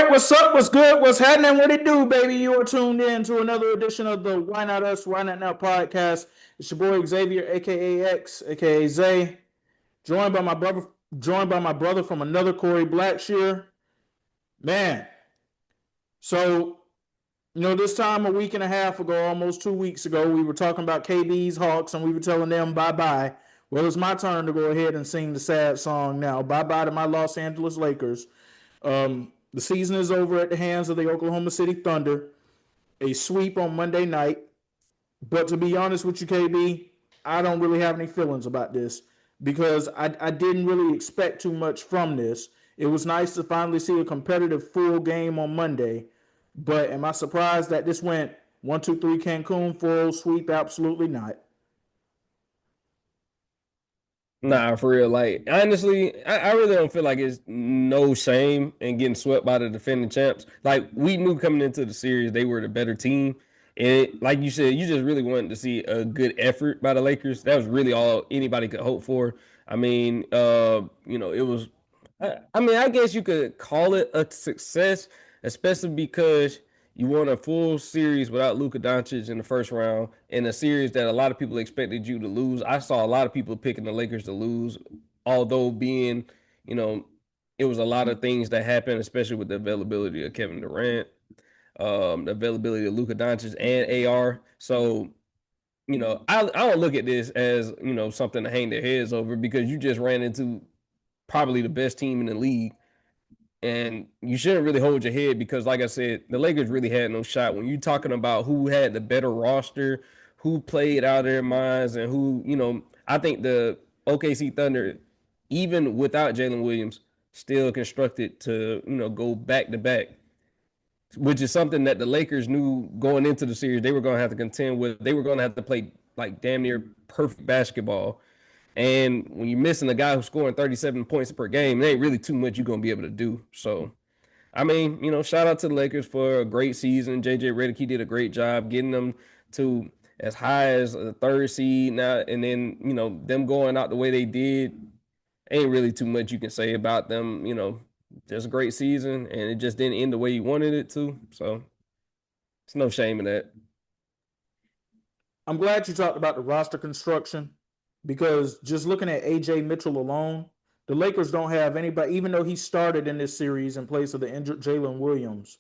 What's up? What's good? What's happening? What it do, baby? You are tuned in to another edition of the Why Not Us, Why Not Now podcast. It's your boy Xavier, aka X, aka Zay, joined by my brother, from another Kory Blackshear. Man, so this time a week and a half ago, almost 2 weeks ago, we were talking about KB's Hawks, and we were telling them bye bye. Well, it's my turn to go ahead and sing the sad song now. Bye bye to my Los Angeles Lakers. The season is over at the hands of the Oklahoma City Thunder. A sweep on Monday night. But to be honest with you, KB, I don't really have any feelings about this because I didn't really expect too much from this. It was nice to finally see a competitive full game on Monday. But am I surprised that this went 1-2-3 Cancun full sweep? Absolutely not. Nah, for real. Like, honestly, I really don't feel like it's no shame in getting swept by the defending champs. Like, we knew coming into the series they were the better team. And like you said, you just really wanted to see a good effort by the Lakers. That was really all anybody could hope for. I mean, it was, I guess you could call it a success, especially because you won a full series without Luka Doncic in the first round in a series that a lot of people expected you to lose. I saw a lot of people picking the Lakers to lose, although you know, it was a lot of things that happened, especially with the availability of Kevin Durant, the availability of Luka Doncic and AR. So, I don't look at this as, something to hang their heads over because you just ran into probably the best team in the league, and you shouldn't really hold your head because, like I said, the Lakers really had no shot. When you're talking about who had the better roster, who played out of their minds, and who, I think the OKC Thunder, even without Jalen Williams, still constructed to, go back to back, which is something that the Lakers knew going into the series they were going to have to contend with. They were going to have to play like damn near perfect basketball. And when you're missing a guy who's scoring 37 points per game, it ain't really too much you're going to be able to do. So, I mean, shout out to the Lakers for a great season. JJ Redick, he did a great job getting them to as high as a third seed now. And then, them going out the way they did, ain't really too much you can say about them. Just a great season, and it just didn't end the way you wanted it to. So, it's no shame in that. I'm glad you talked about the roster construction because just looking at AJ Mitchell alone, the Lakers don't have anybody, even though he started in this series in place of the injured Jalen Williams.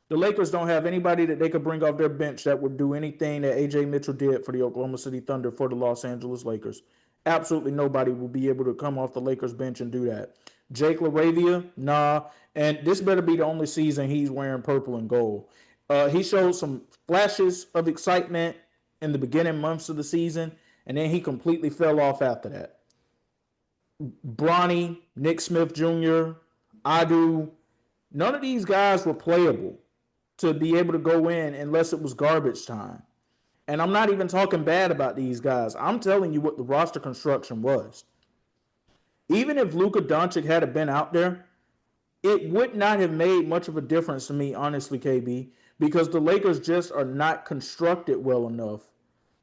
The Lakers don't have anybody that they could bring off their bench that would do anything that AJ Mitchell did for the Oklahoma City Thunder for the Los Angeles Lakers. Absolutely nobody will be able to come off the Lakers bench and do that. Jake LaRavia, nah. And this better be the only season he's wearing purple and gold. He showed some flashes of excitement in the beginning months of the season, and then he completely fell off after that. Bronny, Nick Smith Jr., Adu, none of these guys were playable to be able to go in unless it was garbage time. And I'm not even talking bad about these guys. I'm telling you what the roster construction was. Even if Luka Doncic had been out there, it would not have made much of a difference to me, honestly, KB, because the Lakers just are not constructed well enough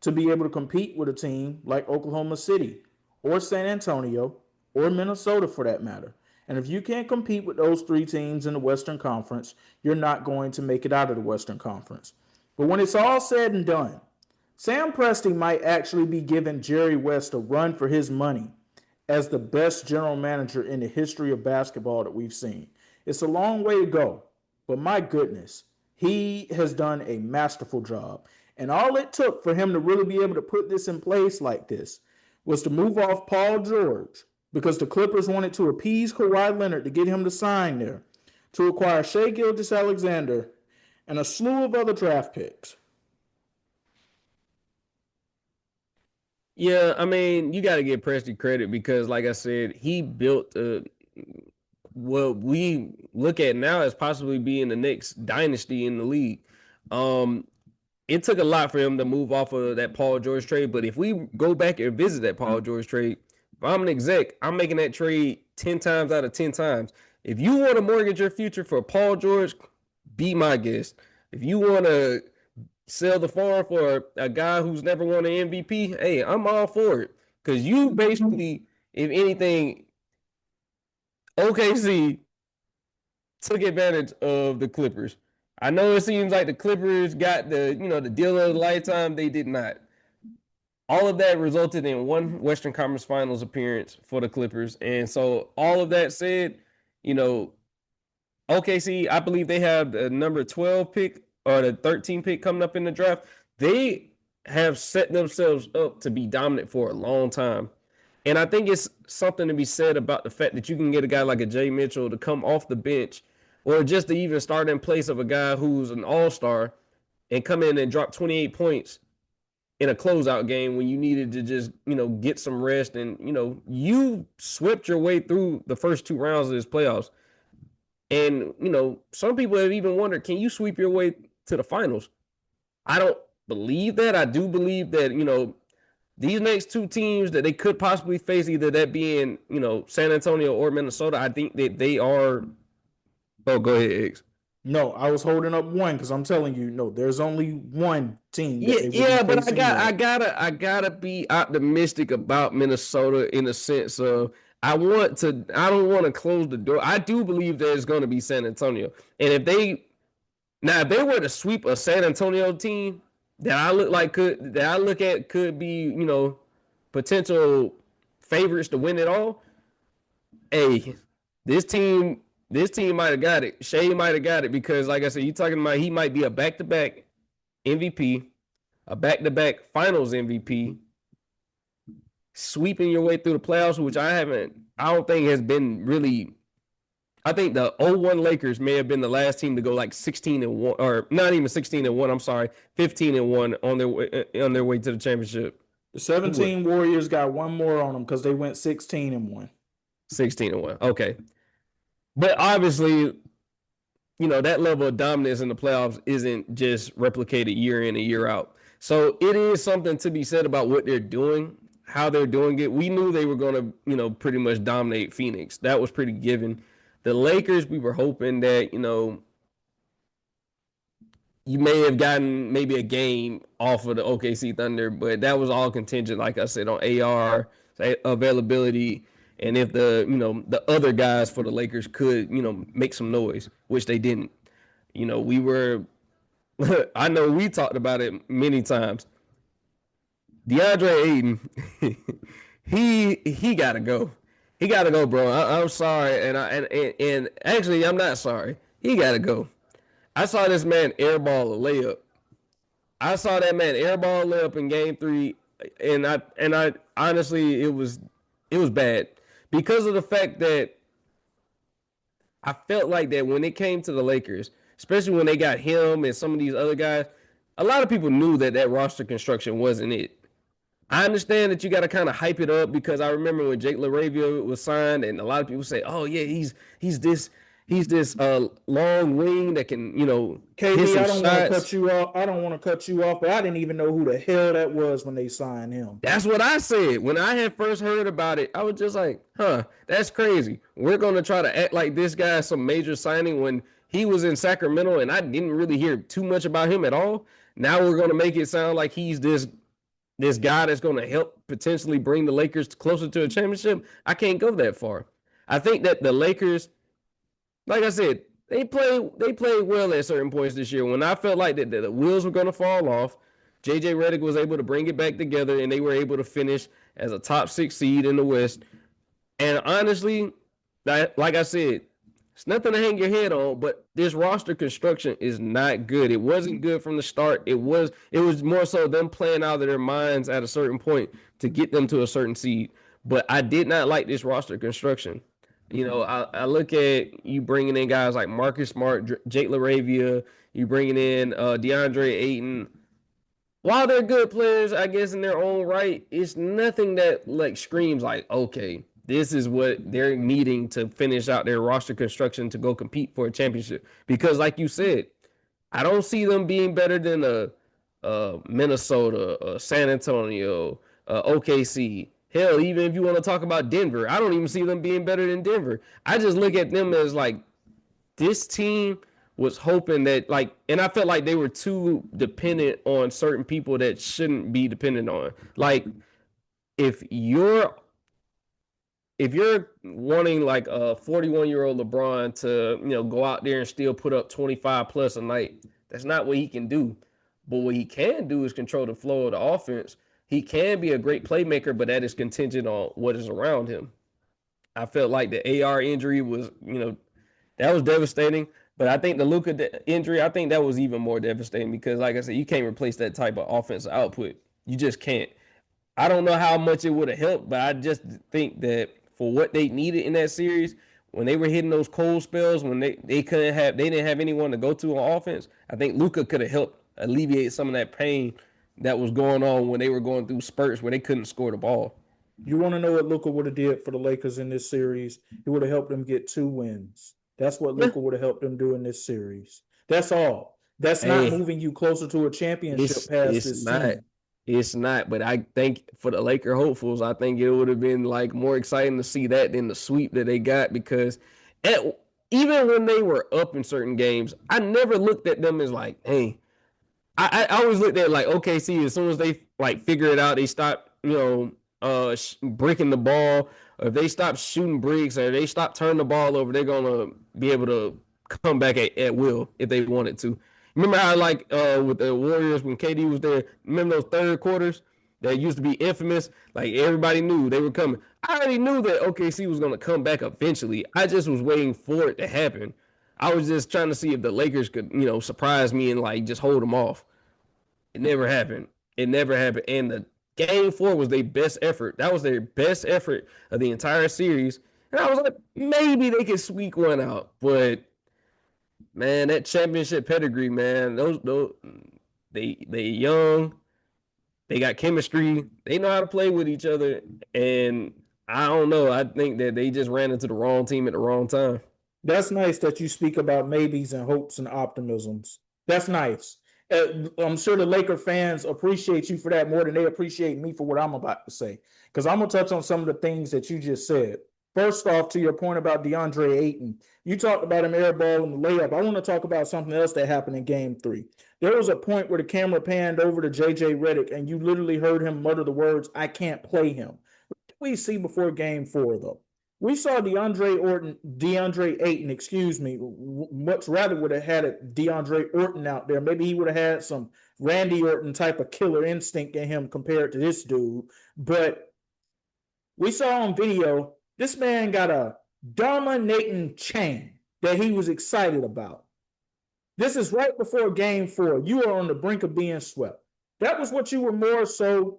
to be able to compete with a team like Oklahoma City or San Antonio or Minnesota for that matter. And if you can't compete with those three teams in the Western Conference, you're not going to make it out of the Western Conference. But when it's all said and done, Sam Presti might actually be giving Jerry West a run for his money as the best general manager in the history of basketball that we've seen. It's a long way to go, but my goodness, he has done a masterful job. And all it took for him to really be able to put this in place like this was to move off Paul George because the Clippers wanted to appease Kawhi Leonard to get him to sign there, to acquire Shai Gilgeous-Alexander and a slew of other draft picks. Yeah, I mean, you got to give Presti credit because, like I said, he built what we look at now as possibly being the next dynasty in the league. Um, it took a lot for him to move off of that Paul George trade, but if we go back and visit that Paul George trade, if I'm an exec, I'm making that trade 10 times out of 10 times. If you want to mortgage your future for Paul George, be my guest. If you want to sell the farm for a guy who's never won an MVP, hey, I'm all for it. Because you basically, if anything, OKC took advantage of the Clippers. I know it seems like the Clippers got the deal of the lifetime. They did not. All of that resulted in one Western Conference Finals appearance for the Clippers. And so all of that said, you know, OKC, I believe they have the number 12 pick or the 13 pick coming up in the draft. They have set themselves up to be dominant for a long time. And I think it's something to be said about the fact that you can get a guy like a Jay Mitchell to come off the bench or just to even start in place of a guy who's an all-star and come in and drop 28 points in a closeout game when you needed to just, get some rest. And, you swept your way through the first 2 rounds of this playoffs. And, some people have even wondered, can you sweep your way to the finals? I don't believe that. I do believe that, these next 2 teams that they could possibly face, either that being, San Antonio or Minnesota, I think that they are. Oh, go ahead, X. No, I was holding up one because I'm telling you, no, there's only one team. Yeah, but I gotta be optimistic about Minnesota in the sense of I don't want to close the door. I do believe there's going to be San Antonio, and if they were to sweep a San Antonio team that I look at could be potential favorites to win it all. Hey, this team might have got it. Shea might have got it because, like I said, you're talking about he might be a back-to-back MVP, a back-to-back Finals MVP, sweeping your way through the playoffs, which I don't think has been really. I think the 01 Lakers may have been the last team to go like 16-1, or not even 16-1. I'm sorry, 15-1 on their way to the championship. The 17 Warriors got one more on them because they went 16-1. 16-1. Okay. But obviously, that level of dominance in the playoffs isn't just replicated year in and year out. So it is something to be said about what they're doing, how they're doing it. We knew they were going to, pretty much dominate Phoenix. That was pretty given. The Lakers, we were hoping that, you may have gotten maybe a game off of the OKC Thunder, but that was all contingent, like I said, on AR availability. And if the other guys for the Lakers could, make some noise, which they didn't. We were, I know we talked about it many times. DeAndre Ayton, he got to go. He got to go, bro. I'm sorry. And actually, I'm not sorry. He got to go. I saw this man airball a layup. I saw that man airball a layup in game 3. And I honestly, it was bad. Because of the fact that I felt like that when it came to the Lakers, especially when they got him and some of these other guys, a lot of people knew that roster construction wasn't it. I understand that you got to kind of hype it up because I remember when Jake LaRavia was signed and a lot of people say, oh, yeah, he's this long wing that can, KB, I don't want to cut you off. I don't want to cut you off, but I didn't even know who the hell that was when they signed him. That's what I said. When I had first heard about it, I was just like, that's crazy. We're going to try to act like this guy is some major signing when he was in Sacramento and I didn't really hear too much about him at all. Now we're going to make it sound like he's this guy that's going to help potentially bring the Lakers closer to a championship. I can't go that far. I think that the Lakers, like I said, they played well at certain points this year. When I felt like that the wheels were going to fall off, JJ Redick was able to bring it back together, and they were able to finish as a top 6 seed in the West. And honestly, like I said, it's nothing to hang your head on, but this roster construction is not good. It wasn't good from the start. It was more so them playing out of their minds at a certain point to get them to a certain seed. But I did not like this roster construction. I look at you bringing in guys like Marcus Smart, Jake LaRavia, you bringing in DeAndre Ayton. While they're good players, I guess, in their own right, it's nothing that like screams like, okay, this is what they're needing to finish out their roster construction to go compete for a championship. Because like you said, I don't see them being better than a Minnesota, San Antonio, OKC. Hell, even if you want to talk about Denver, I don't even see them being better than Denver. I just look at them as like this team was hoping that and I felt like they were too dependent on certain people that shouldn't be dependent on. Like if your if you're wanting like a 41-year-old LeBron to, go out there and still put up 25 plus a night, that's not what he can do. But what he can do is control the flow of the offense. He can be a great playmaker, but that is contingent on what is around him. I felt like the AR injury was, that was devastating. But I think the Luka injury, I think that was even more devastating because, like I said, you can't replace that type of offensive output. You just can't. I don't know how much it would have helped, but I just think that for what they needed in that series, when they were hitting those cold spells, when they didn't have anyone to go to on offense, I think Luka could have helped alleviate some of that pain that was going on when they were going through spurts where they couldn't score the ball. You want to know what Luka would have did for the Lakers in this series? He would have helped them get 2 wins. That's what Yeah. Luka would have helped them do in this series. That's all. That's not Hey, moving you closer to a championship it's past it's this not. team. It's not, but I think for the Laker hopefuls, I think it would have been like more exciting to see that than the sweep that they got because at, even when they were up in certain games, I never looked at them as like, hey, I always looked at like OKC as soon as they like figure it out, they stop, breaking the ball, or if they stop shooting bricks, or they stop turning the ball over, they're gonna be able to come back at will if they wanted to. Remember how like with the Warriors when KD was there? Remember those third quarters that used to be infamous? Like everybody knew they were coming. I already knew that OKC was gonna come back eventually. I just was waiting for it to happen. I was just trying to see if the Lakers could, surprise me and like just hold them off. It never happened. It never happened. And the game four was their best effort. That was their best effort of the entire series. And I was like, maybe they could squeak one out. But man, that championship pedigree, man, those they young, they got chemistry, they know how to play with each other. And I don't know. I think that they just ran into the wrong team at the wrong time. That's nice that you speak about maybes and hopes and optimisms. That's nice. I'm sure the Laker fans appreciate you for that more than they appreciate me for what I'm about to say. Because I'm going to touch on some of the things that you just said. First off, to your point about DeAndre Ayton, you talked about him airballing the layup. I want to talk about something else that happened in game 3. There was a point where the camera panned over to JJ Redick, and you literally heard him mutter the words, "I can't play him." What did we see before game 4, though? We saw DeAndre Ayton, excuse me, much rather would have had a DeAndre Orton out there. Maybe he would have had some Randy Orton type of killer instinct in him compared to this dude. But we saw on video, this man got a dominating chain that he was excited about. This is right before game 4. You are on the brink of being swept. That was what you were more so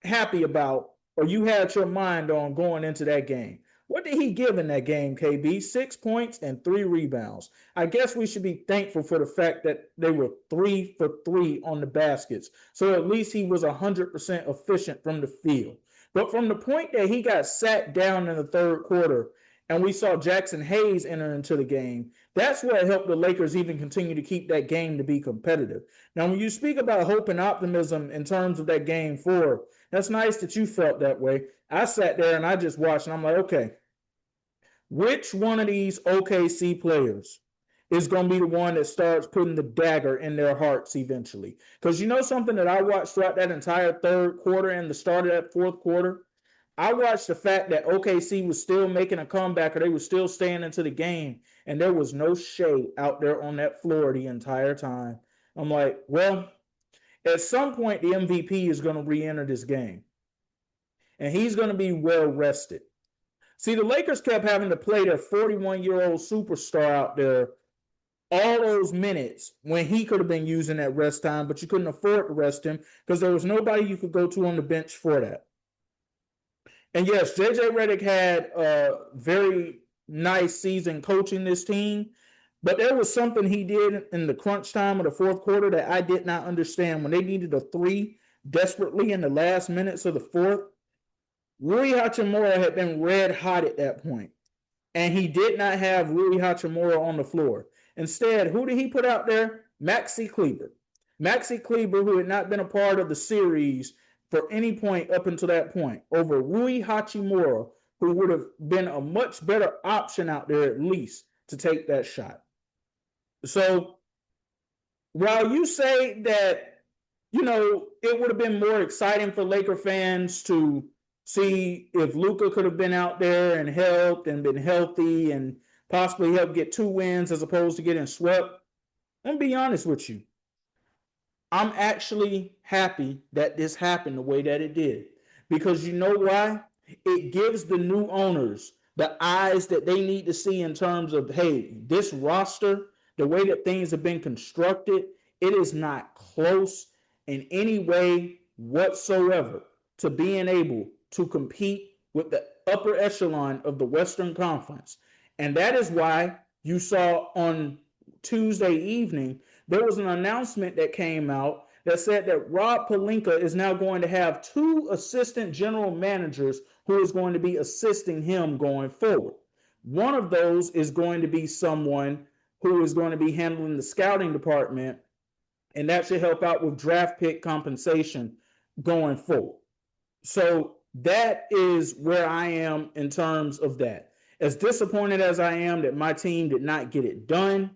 happy about, or you had your mind on going into that game. What did he give in that game, KB? 6 points and 3 rebounds. I guess we should be thankful for the fact that they were 3 for 3 on the baskets. So at least he was 100% efficient from the field. But from the point that he got sat down in the third quarter and we saw Jackson Hayes enter into the game, that's what helped the Lakers even continue to keep that game to be competitive. Now, when you speak about hope and optimism in terms of that game 4, that's nice that you felt that way. I sat there and I just watched and I'm like, okay, which one of these OKC players is going to be the one that starts putting the dagger in their hearts eventually? Because you know something that I watched throughout that entire third quarter and the start of that fourth quarter? I watched the fact that OKC was still making a comeback or they were still staying into the game, and there was no shade out there on that floor the entire time. I'm like, well, at some point, the MVP is going to re enter this game, and he's going to be well rested. See, the Lakers kept having to play their 41-year-old superstar out there all those minutes when he could have been using that rest time, but you couldn't afford to rest him because there was nobody you could go to on the bench for that. And yes, JJ Redick had a very nice season coaching this team, but there was something he did in the crunch time of the fourth quarter that I did not understand. When they needed a 3 desperately in the last minutes of the fourth, Rui Hachimura had been red hot at that point, and he did not have Rui Hachimura on the floor. Instead, who did he put out there? Maxi Kleber. Maxi Kleber, who had not been a part of the series for any point up until that point, over Rui Hachimura, who would have been a much better option out there at least to take that shot. So while you say that, it would have been more exciting for Laker fans to See if Luka could have been out there and helped and been healthy and possibly helped get 2 wins as opposed to getting swept. I'm gonna be honest with you. I'm actually happy that this happened the way that it did. Because you know why? It gives the new owners the eyes that they need to see in terms of, hey, this roster, the way that things have been constructed, it is not close in any way whatsoever to being able to compete with the upper echelon of the Western Conference. And that is why you saw on Tuesday evening there was an announcement that came out that said that Rob Pelinka is now going to have 2 assistant general managers who is going to be assisting him going forward. One of those is going to be someone who is going to be handling the scouting department, and that should help out with draft pick compensation going forward. So that is where I am in terms of that. As disappointed as I am that my team did not get it done,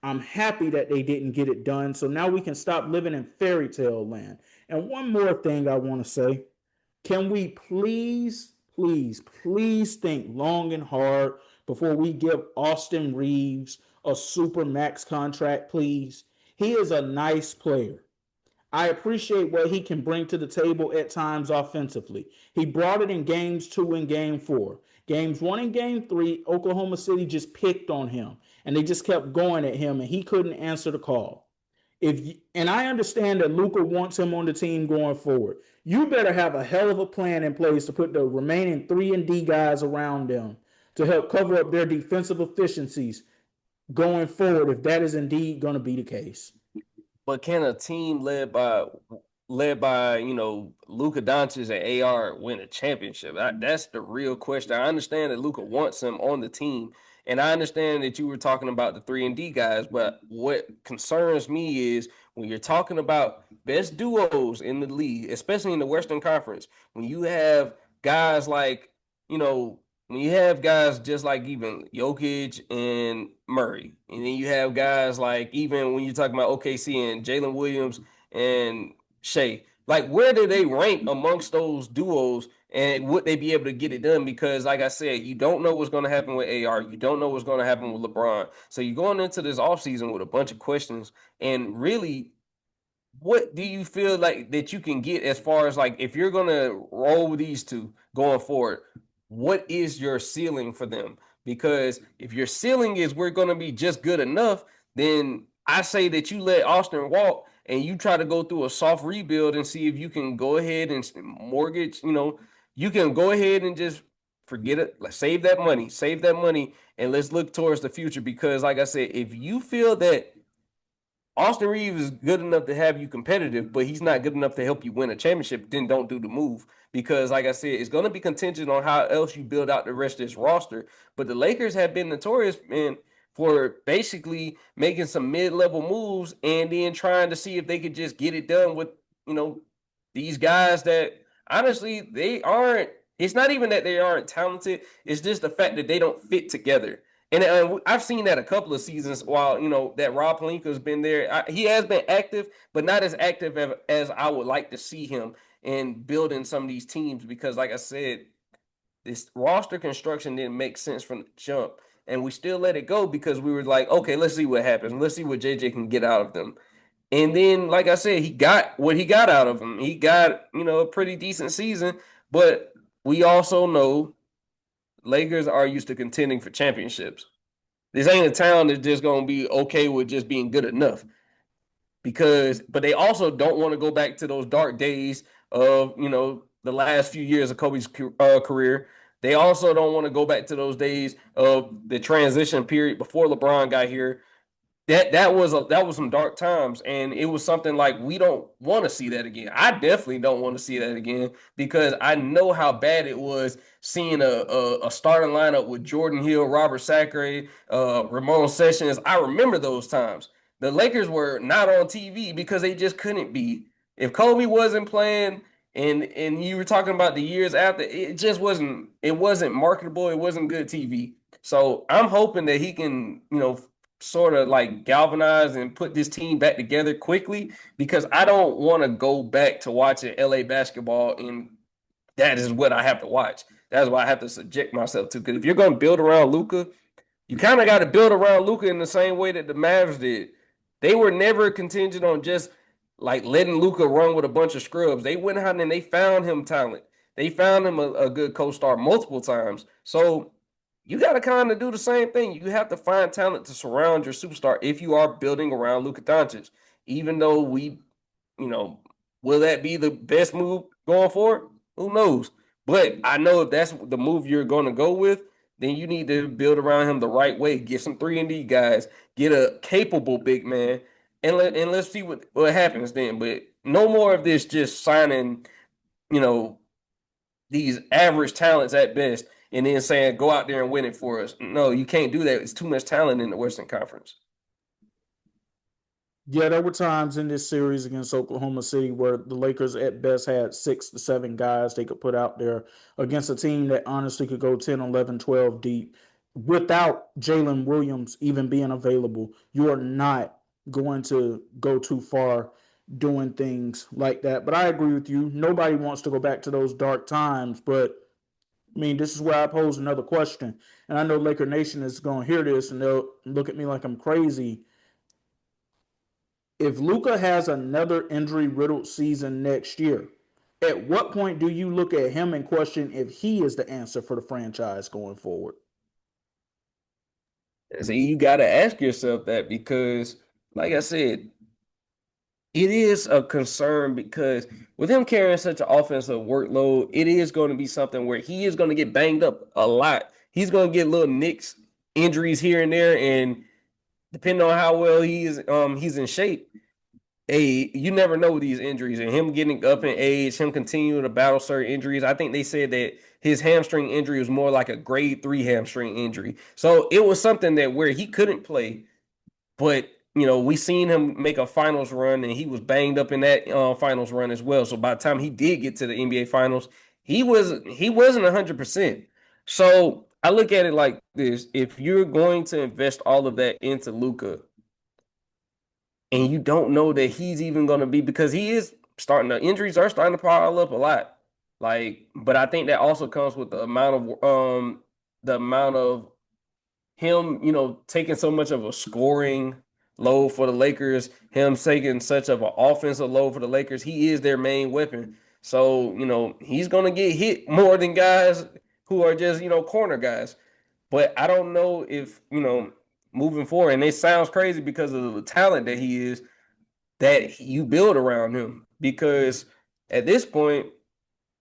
I'm happy that they didn't get it done. So now we can stop living in fairy tale land. And one more thing I want to say, can we please, please, please think long and hard before we give Austin Reeves a super max contract, please? He is a nice player. I appreciate what he can bring to the table at times offensively. He brought it in games 2 and game 4. Games 1 and game 3, Oklahoma City just picked on him and they just kept going at him and he couldn't answer the call. And I understand that Luka wants him on the team going forward. You better have a hell of a plan in place to put the remaining 3 and D guys around them to help cover up their defensive efficiencies going forward if that is indeed going to be the case. But can a team led by Luka Doncic and AR win a championship? That's the real question. I understand that Luka wants him on the team, and I understand that you were talking about the 3 and D guys. But what concerns me is when you're talking about best duos in the league, especially in the Western Conference, when you have guys like you know when you have guys just like even Jokic and Murray, and then you have guys like even when you're talking about OKC and Jalen Williams and Shea, like where do they rank amongst those duos and would they be able to get it done? Because like I said, you don't know what's going to happen with AR. You don't know what's going to happen with LeBron. So you're going into this offseason with a bunch of questions and really what do you feel like that you can get as far as like if you're gonna roll with these two going forward, what is your ceiling for them? Because if your ceiling is we're gonna be just good enough, then I say that you let Austin walk and you try to go through a soft rebuild and see if you can go ahead and mortgage, you can go ahead and just forget it, like save that money, and let's look towards the future. Because like I said, if you feel that Austin Reeves is good enough to have you competitive, but he's not good enough to help you win a championship, then don't do the move. Because, like I said, it's going to be contingent on how else you build out the rest of this roster. But the Lakers have been notorious, man, for basically making some mid-level moves and then trying to see if they could just get it done with, you know, these guys that honestly they aren't. It's not even that they aren't talented. It's just the fact that they don't fit together. And I've seen that a couple of seasons while, that Rob Pelinka has been there. He has been active, but not as active as I would like to see him in building some of these teams because, like I said, this roster construction didn't make sense from the jump. And we still let it go because we were like, okay, let's see what happens. Let's see what JJ can get out of them. And then, like I said, he got what he got out of him. He got, a pretty decent season. But we also know Lakers are used to contending for championships. This ain't a town that's just going to be okay with just being good enough. But they also don't want to go back to those dark days of, the last few years of Kobe's career. They also don't want to go back to those days of the transition period before LeBron got here. That was some dark times, and it was something like we don't want to see that again. I definitely don't want to see that again because I know how bad it was seeing a starting lineup with Jordan Hill, Robert Sacre, Ramon Sessions. I remember those times. The Lakers were not on TV because they just couldn't be. If Kobe wasn't playing, and you were talking about the years after, it just wasn't. It wasn't marketable. It wasn't good TV. So I'm hoping that he can, sort of like galvanize and put this team back together quickly because I don't want to go back to watching LA basketball in that is what I have to watch. That's why I have to subject myself to. Because if you're going to build around Luka, you kind of got to build around Luka in the same way that the Mavs did. They were never contingent on just like letting Luka run with a bunch of scrubs. They went out and they found him talent. They found him a good co-star multiple times. So you got to kind of do the same thing. You have to find talent to surround your superstar if you are building around Luka Doncic. Even though will that be the best move going forward? Who knows? But I know if that's the move you're going to go with, then you need to build around him the right way. Get some 3-and-D guys. Get a capable big man, and let's see what happens then. But no more of this just signing, these average talents at best, and then saying go out there and win it for us. No, you can't do that. It's too much talent in the Western Conference. Yeah, there were times in this series against Oklahoma City where the Lakers at best had 6 to 7 guys they could put out there against a team that honestly could go 10, 11, 12 deep without Jalen Williams even being available. You are not going to go too far doing things like that. But I agree with you. Nobody wants to go back to those dark times. But I mean, this is where I pose another question. And I know Laker Nation is going to hear this and they'll look at me like I'm crazy. If Luka has another injury riddled season next year, at what point do you look at him and question if he is the answer for the franchise going forward? So you got to ask yourself that because, like I said, it is a concern because with him carrying such an offensive workload, it is going to be something where he is going to get banged up a lot. He's going to get little nicks, injuries here and there, and depending on how well he's in shape, you never know with these injuries and him getting up in age, him continuing to battle certain injuries. I think they said that his hamstring injury was more like a grade 3 hamstring injury. So it was something that where he couldn't play, but we seen him make a finals run and he was banged up in that finals run as well. So by the time he did get to the NBA finals, he wasn't 100%. So I look at it like this: if you're going to invest all of that into Luka, and you don't know that he's even going to be, because he is injuries are starting to pile up a lot. But I think that also comes with the amount of him, taking so much of a scoring load for the Lakers, him taking such of an offensive load for the Lakers. He is their main weapon. So, he's going to get hit more than guys who are just, corner guys. But I don't know if, moving forward, and it sounds crazy because of the talent that he is, that you build around him. Because at this point,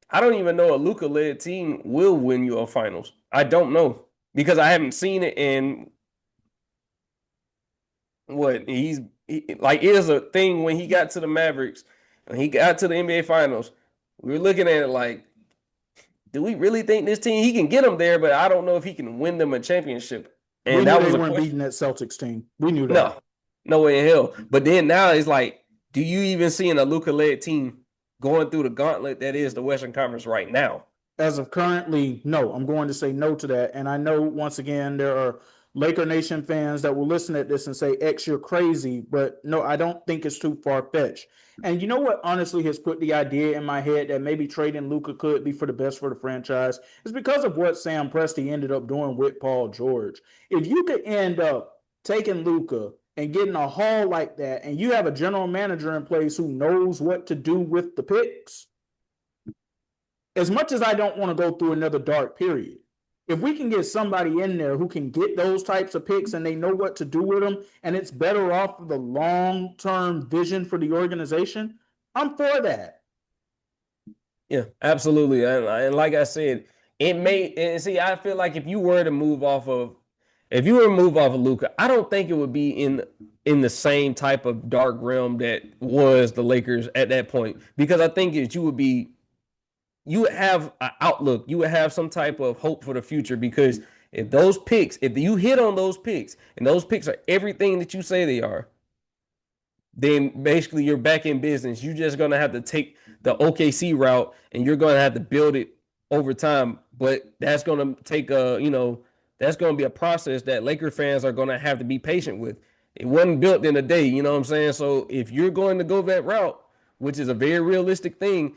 I don't even know a Luka-led team will win you a finals. I don't know because I haven't seen it. And it is a thing when he got to the Mavericks, when he got to the NBA finals, we were looking at it like, do we really think this team, he can get them there, but I don't know if he can win them a championship. And we that knew was they a weren't question. beating that Celtics team. We knew that. No way in hell. But then now it's like, do you even see a Luka-led team going through the gauntlet that is the Western Conference right now? As of currently, no. I'm going to say no to that. And I know, once again, there are Laker Nation fans that will listen at this and say, X, you're crazy. But no, I don't think it's too far-fetched. And you know what honestly has put the idea in my head that maybe trading Luka could be for the best for the franchise? It's because of what Sam Presti ended up doing with Paul George. If you could end up taking Luka and getting a haul like that, and you have a general manager in place who knows what to do with the picks, as much as I don't want to go through another dark period, if we can get somebody in there who can get those types of picks and they know what to do with them, and it's better off for the long-term vision for the organization, I'm for that. Yeah, absolutely. And like I said, I feel like if you were to move off of Luka, I don't think it would be in the same type of dark realm that was the Lakers at that point. Because I think you would have an outlook, you would have some type of hope for the future. Because if you hit on those picks, and those picks are everything that you say they are, then basically you're back in business. You're just going to have to take the OKC route and you're going to have to build it over time. But that's going to take that's going to be a process that Laker fans are going to have to be patient with. It wasn't built in a day, you know what I'm saying? So if you're going to go that route, which is a very realistic thing,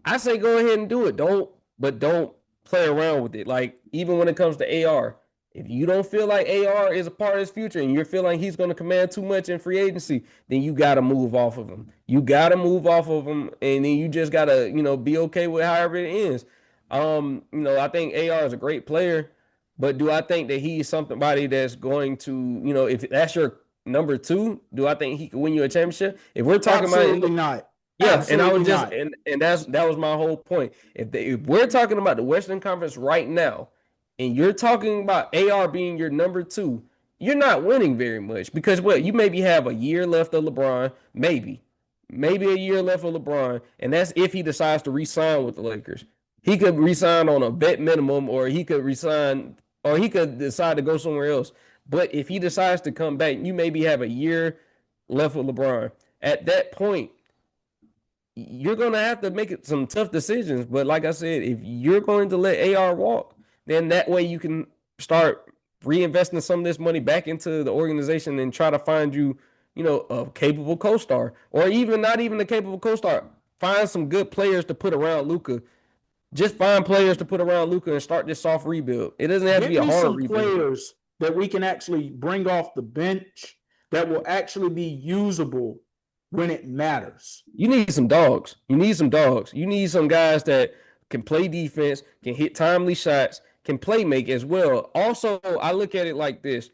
I say go ahead and do it. Don't but don't play around with it. Like, even when it comes to AR, if you don't feel like AR is a part of his future and you're feeling like he's going to command too much in free agency, then you got to move off of him. You got to move off of him, and then you just got to, be okay with however it ends. I think AR is a great player, but do I think that he's somebody that's going to, if that's your number two, do I think he could win you a championship? If we're talking Absolutely about not. yeah, and I Absolutely was just not. and that was my whole point. If we're talking about the Western Conference right now, and you're talking about AR being your number two, you're not winning very much because you maybe have a year left of LeBron, maybe a year left of LeBron, and that's if he decides to re-sign with the Lakers. He could re-sign on a vet minimum, or he could resign, or he could decide to go somewhere else. But if he decides to come back, you maybe have a year left with LeBron. At that point, you're going to have to make some tough decisions. But like I said, if you're going to let AR walk, then that way you can start reinvesting some of this money back into the organization and try to find you, a capable co-star, or even not even a capable co-star. Find some good players to put around Luka. Just find players to put around Luka and start this soft rebuild. It doesn't have to Get be a me hard some rebuild. players that we can actually bring off the bench that will actually be usable when it matters. You need some dogs. You need some guys that can play defense, can hit timely shots, can play make as well. Also, I look at it like this.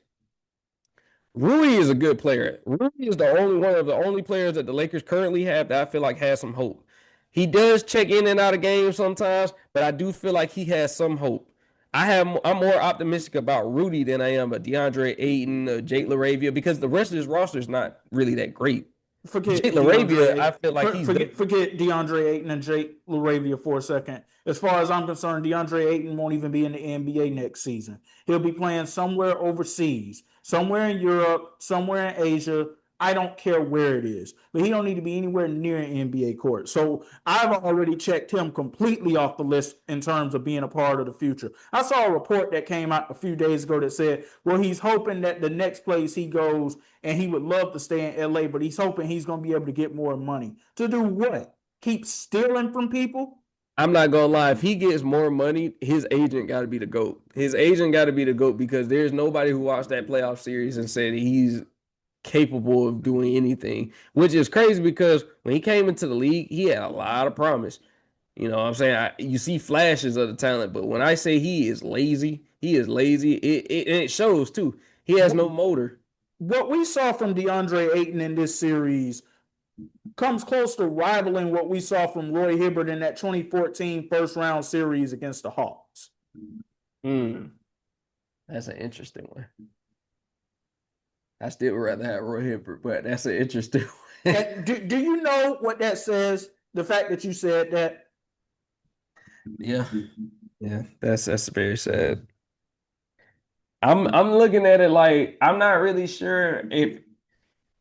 Rui is a good player. Rui is one of the only players that the Lakers currently have that I feel like has some hope. He does check in and out of games sometimes, but I do feel like he has some hope. I'm more optimistic about Rudy than I am about DeAndre Ayton, Jake LaRavia, because the rest of his roster is not really that great. Forget Jake LaRavia, DeAndre. I feel like he's forget DeAndre Ayton and Jake LaRavia for a second. As far as I'm concerned, DeAndre Ayton won't even be in the NBA next season. He'll be playing somewhere overseas, somewhere in Europe, somewhere in Asia. I don't care where it is, but he don't need to be anywhere near an NBA court. So I've already checked him completely off the list in terms of being a part of the future. I saw a report that came out a few days ago that said, well, he's hoping that the next place he goes, and he would love to stay in LA, but he's hoping he's going to be able to get more money. To do what? Keep stealing from people? I'm not gonna lie. If he gets more money, his agent got to be the GOAT. His agent got to be the GOAT because there's nobody who watched that playoff series and said he's capable of doing anything, which is crazy because when he came into the league, he had a lot of promise. You know what I'm saying? You see flashes of the talent, but when I say he is lazy, he is lazy. It shows too. He has no motor. What we saw from DeAndre Ayton in this series comes close to rivaling what we saw from Roy Hibbert in that 2014 first round series against the Hawks. That's an interesting one. I still would rather have Roy Hibbert, but that's an interesting one. do you know what that says? The fact that you said that? Yeah, that's very sad. I'm looking at it like I'm not really sure if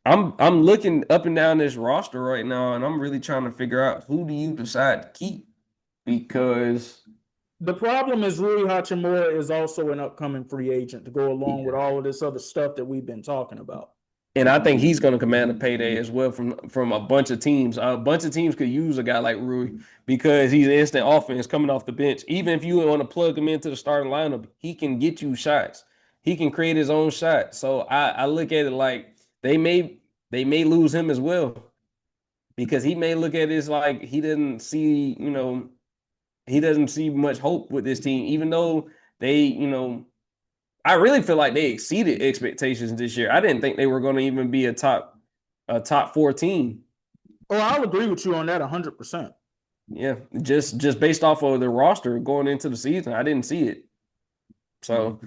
I'm looking up and down this roster right now, and I'm really trying to figure out who do you decide to keep because the problem is Rui Hachimura is also an upcoming free agent to go along with all of this other stuff that we've been talking about. And I think he's going to command a payday as well from a bunch of teams. A bunch of teams could use a guy like Rui because he's an instant offense coming off the bench. Even if you want to plug him into the starting lineup, he can get you shots. He can create his own shot. So I look at it like they may lose him as well because he may look at it as like he doesn't see much hope with this team, even though they. I really feel like they exceeded expectations this year. I didn't think they were going to even be a top 4 team. Oh, I'll agree with you on that 100%. Yeah, just based off of the roster going into the season, I didn't see it. So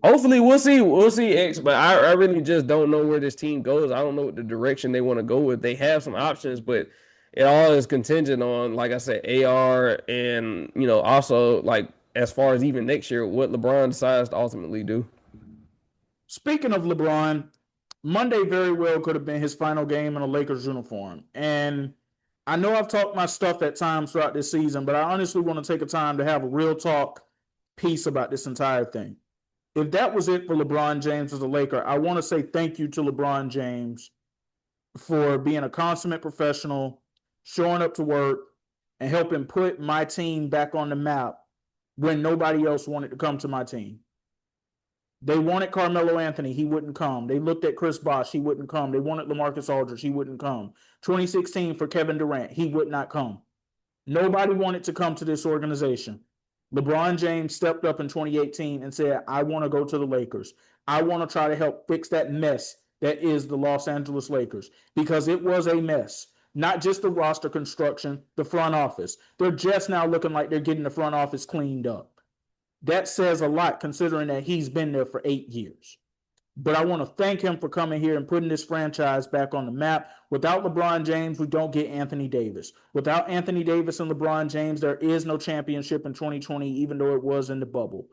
hopefully we'll see. We'll see X, but I really just don't know where this team goes. I don't know what the direction they want to go with. They have some options, but it all is contingent on, like I said, AR and also like as far as even next year, what LeBron decides to ultimately do. Speaking of LeBron, Monday very well could have been his final game in a Lakers uniform. And I know I've talked my stuff at times throughout this season, but I honestly want to take a time to have a real talk piece about this entire thing. If that was it for LeBron James as a Laker, I want to say thank you to LeBron James for being a consummate professional, showing up to work, and helping put my team back on the map when nobody else wanted to come to my team. They wanted Carmelo Anthony. He wouldn't come. They looked at Chris Bosh. He wouldn't come. They wanted LaMarcus Aldridge. He wouldn't come. 2016 for Kevin Durant. He would not come. Nobody wanted to come to this organization. LeBron James stepped up in 2018 and said, I want to go to the Lakers. I want to try to help fix that mess that is the Los Angeles Lakers, because it was a mess. Not just the roster construction, the front office. They're just now looking like they're getting the front office cleaned up. That says a lot considering that he's been there for 8 years. But I want to thank him for coming here and putting this franchise back on the map. Without LeBron James, we don't get Anthony Davis. Without Anthony Davis and LeBron James, there is no championship in 2020, even though it was in the bubble.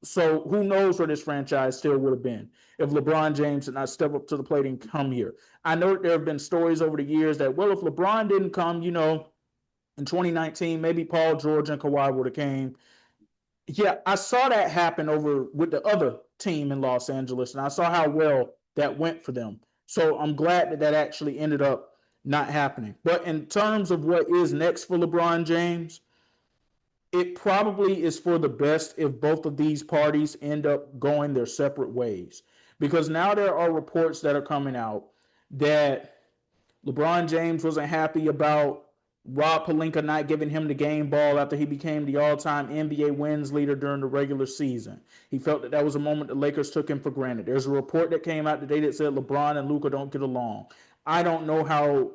So who knows where this franchise still would have been if LeBron James did not step up to the plate and come here. I know there have been stories over the years that, well, if LeBron didn't come, in 2019, maybe Paul George and Kawhi would have came. Yeah, I saw that happen over with the other team in Los Angeles, and I saw how well that went for them. So I'm glad that actually ended up not happening. But in terms of what is next for LeBron James, it probably is for the best if both of these parties end up going their separate ways. Because now there are reports that are coming out that LeBron James wasn't happy about Rob Pelinka not giving him the game ball after he became the all-time NBA wins leader during the regular season. He felt that was a moment the Lakers took him for granted. There's a report that came out today that said LeBron and Luka don't get along. I don't know how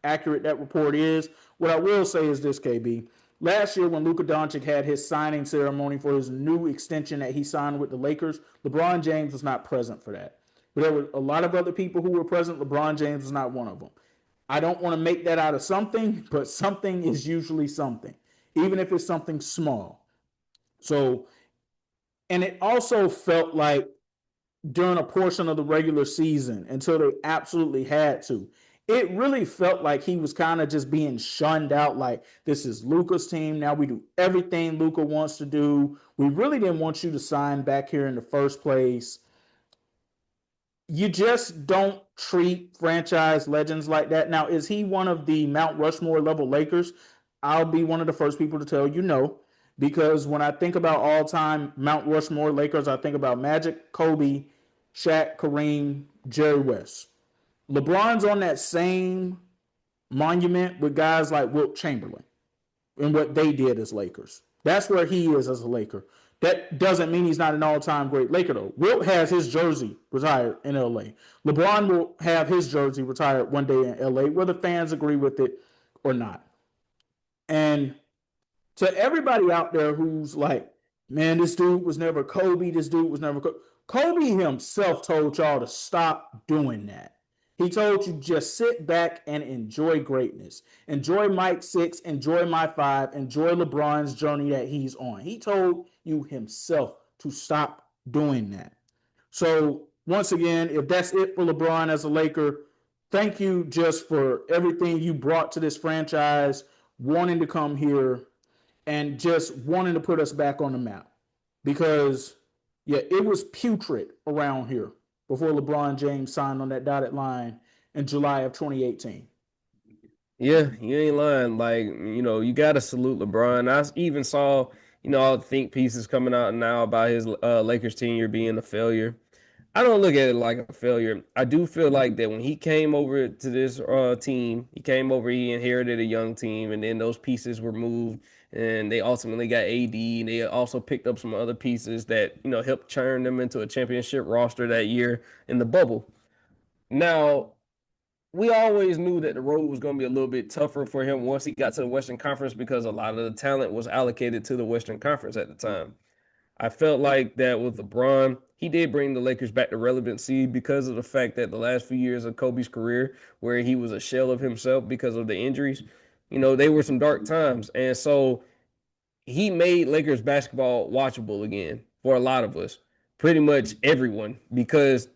accurate that report is. What I will say is this, KB. Last year, when Luka Doncic had his signing ceremony for his new extension that he signed with the Lakers, LeBron James was not present for that. But there were a lot of other people who were present. LeBron James was not one of them. I don't want to make that out of something, but something is usually something, even if it's something small. So, and it also felt like during a portion of the regular season, until they absolutely had to, it really felt like he was kind of just being shunned out. Like, this is Luka's team. Now we do everything Luka wants to do. We really didn't want you to sign back here in the first place. You just don't treat franchise legends like that. Now, is he one of the Mount Rushmore level Lakers? I'll be one of the first people to tell you no, because when I think about all-time Mount Rushmore Lakers, I think about Magic, Kobe, Shaq, Kareem, Jerry West. LeBron's on that same monument with guys like Wilt Chamberlain and what they did as Lakers. That's where he is as a Laker. That doesn't mean he's not an all-time great Laker, though. Wilt has his jersey retired in L.A. LeBron will have his jersey retired one day in L.A., whether fans agree with it or not. And to everybody out there who's like, man, this dude was never Kobe, this dude was never Kobe. Kobe himself told y'all to stop doing that. He told you just sit back and enjoy greatness. Enjoy Mike 6, enjoy my 5, enjoy LeBron's journey that he's on. He told you himself to stop doing that. So once again, if that's it for LeBron as a Laker, thank you just for everything you brought to this franchise, wanting to come here and just wanting to put us back on the map. Because, yeah, it was putrid around here before LeBron James signed on that dotted line in July of 2018. Yeah, you ain't lying. Like, you got to salute LeBron. I even saw, all the think pieces coming out now about his Lakers tenure being a failure. I don't look at it like a failure. I do feel like that when he came over to this team, he inherited a young team, and then those pieces were moved, and they ultimately got AD, and they also picked up some other pieces that, helped turn them into a championship roster that year in the bubble. Now, we always knew that the road was going to be a little bit tougher for him once he got to the Western Conference, because a lot of the talent was allocated to the Western Conference at the time. I felt like that with LeBron, he did bring the Lakers back to relevancy because of the fact that the last few years of Kobe's career, where he was a shell of himself because of the injuries, they were some dark times. And so he made Lakers basketball watchable again for a lot of us, pretty much everyone, because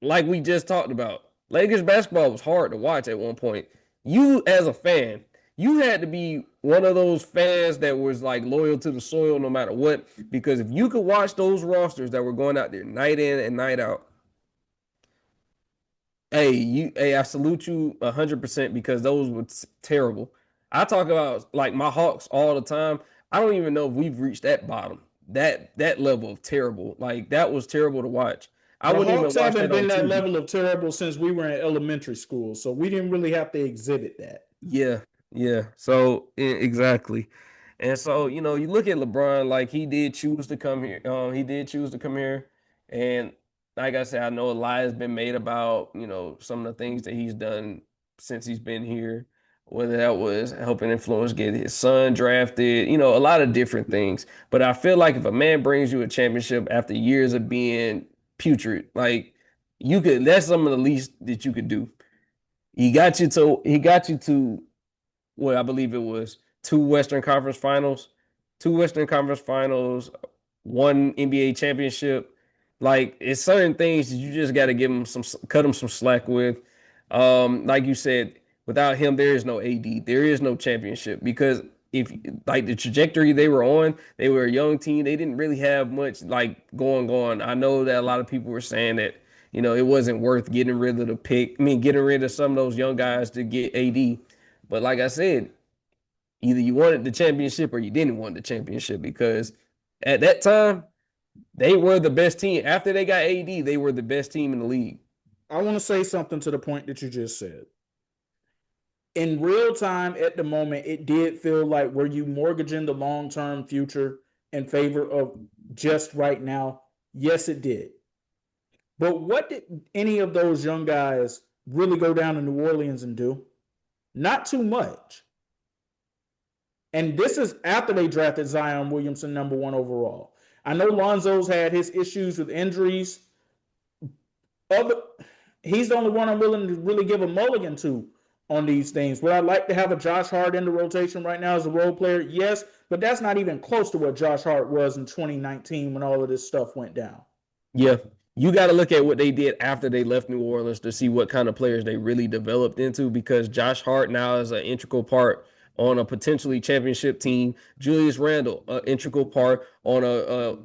like we just talked about, Lakers basketball was hard to watch at one point. You, as a fan, you had to be one of those fans that was like loyal to the soil no matter what, because if you could watch those rosters that were going out there night in and night out, I salute you 100%, because those were terrible. I talk about like my Hawks all the time. I don't even know if we've reached that bottom, that level of terrible. Like that was terrible to watch. I The wouldn't even Hawks watch haven't that on been that TV. level of terrible since we were in elementary school, so we didn't really have to exhibit that. Yeah, yeah. So exactly. And so, you look at LeBron, like he did choose to come here. He did choose to come here. And like I said, I know a lot has been made about, some of the things that he's done since he's been here, whether that was helping influence get his son drafted, a lot of different things. But I feel like if a man brings you a championship after years of being putrid, like that's some of the least that you could do. He got you to well, I believe it was two Western Conference Finals, one NBA championship. Like it's certain things that you just got to give him cut him some slack with. Like you said, without him, there is no AD, there is no championship because if like the trajectory they were on, they were a young team. They didn't really have much like going. I know that a lot of people were saying that it wasn't worth getting rid of the pick. I mean, getting rid of some of those young guys to get AD. But like I said, either you wanted the championship or you didn't want the championship because at that time they were the best team. After they got AD, they were the best team in the league. I want to say something to the point that you just said. In real time, at the moment, it did feel like were you mortgaging the long term future in favor of just right now? Yes, it did. But what did any of those young guys really go down to New Orleans and do? Not too much. And this is after they drafted Zion Williamson number one overall. I know Lonzo's had his issues with injuries. Other, he's the only one I'm willing to really give a mulligan to on these things. Would I like to have a Josh Hart in the rotation right now as a role player? Yes, but that's not even close to what Josh Hart was in 2019 when all of this stuff went down. Yeah. You got to look at what they did after they left New Orleans to see what kind of players they really developed into because Josh Hart now is an integral part on a potentially championship team. Julius Randle, an integral part on a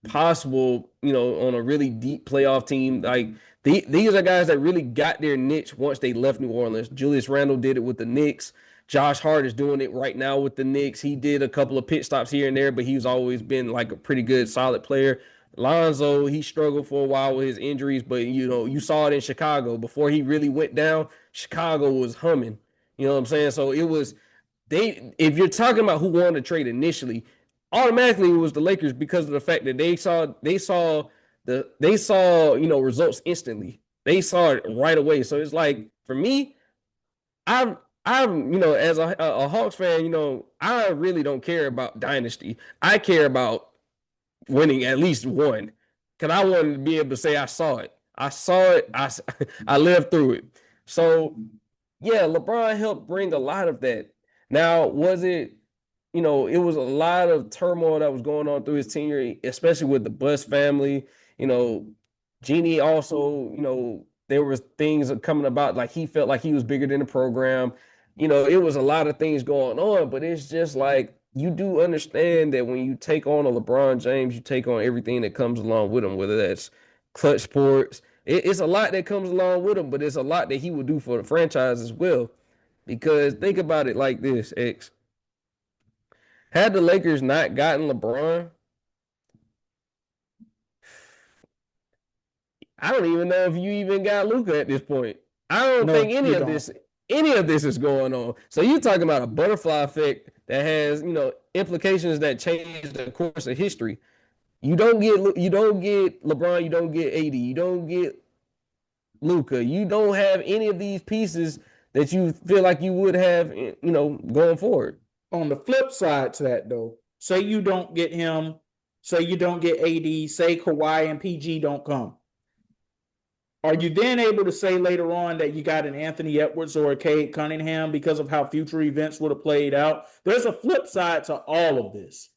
possible, on a really deep playoff team. Like these are guys that really got their niche once they left New Orleans. Julius Randle did it with the Knicks. Josh Hart is doing it right now with the Knicks. He did a couple of pit stops here and there, but he's always been like a pretty good, solid player. Lonzo, he struggled for a while with his injuries, but you saw it in Chicago. Before he really went down, Chicago was humming. You know what I'm saying? So it was if you're talking about who won the trade initially, automatically it was the Lakers because of the fact that they saw results instantly. They saw it right away. So it's like for me, I'm as a Hawks fan, I really don't care about dynasty. I care about winning at least one because I wanted to be able to say I saw it. I saw it. I lived through it. So yeah, LeBron helped bring a lot of that. Now, was it? It was a lot of turmoil that was going on through his tenure, especially with the Buss family. You know, Jeannie also, there was things coming about like he felt like he was bigger than the program. It was a lot of things going on, but it's just like you do understand that when you take on a LeBron James, you take on everything that comes along with him, whether that's clutch sports. It's a lot that comes along with him, but it's a lot that he would do for the franchise as well. Because think about it like this, X. Had the Lakers not gotten LeBron, I don't even know if you even got Luka at this point. I don't think No, any you of don't. this is going on. So you're talking about a butterfly effect that has, implications that change the course of history. You don't get LeBron, you don't get AD, you don't get Luka. You don't have any of these pieces that you feel like you would have, going forward. On the flip side to that, though, say you don't get him, say you don't get AD, say Kawhi and PG don't come. Are you then able to say later on that you got an Anthony Edwards or a Cade Cunningham because of how future events would have played out? There's a flip side to all of this.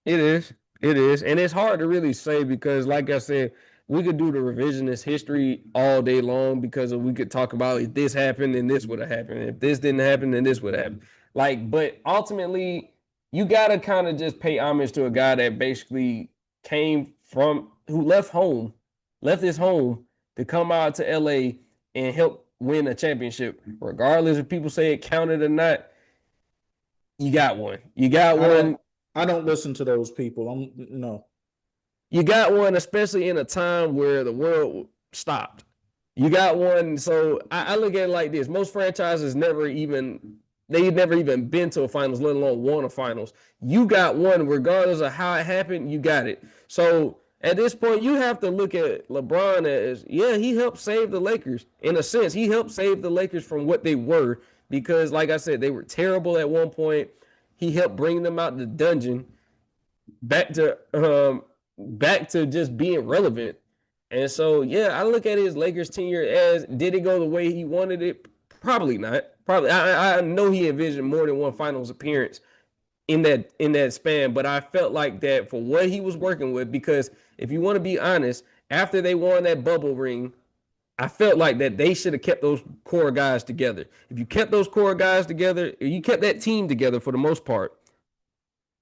It is. It is. And it's hard to really say because, like I said, we could do the revisionist history all day long because we could talk about if this happened, then this would have happened. If this didn't happen, then this would happen. Like, but ultimately, you got to kind of just pay homage to a guy that basically who left his home to come out to LA and help win a championship, regardless if people say it counted or not. You got one. You got I don't one. I don't listen to those people. I'm no. You got one, especially in a time where the world stopped. You got one. So I look at it like this: most franchises they've never even been to a finals, let alone won a finals. You got one, regardless of how it happened. You got it. So at this point, you have to look at LeBron as, yeah, he helped save the Lakers in a sense. He helped save the Lakers from what they were because, like I said, they were terrible at one point. He helped bring them out the dungeon back to just being relevant. And so, yeah, I look at his Lakers tenure as, did it go the way he wanted it? Probably not. Probably, I know he envisioned more than one finals appearance in that span, but I felt like that for what he was working with. Because if you want to be honest, after they won that bubble ring, I felt like that they should have kept those core guys together. If you kept those core guys together, if you kept that team together for the most part,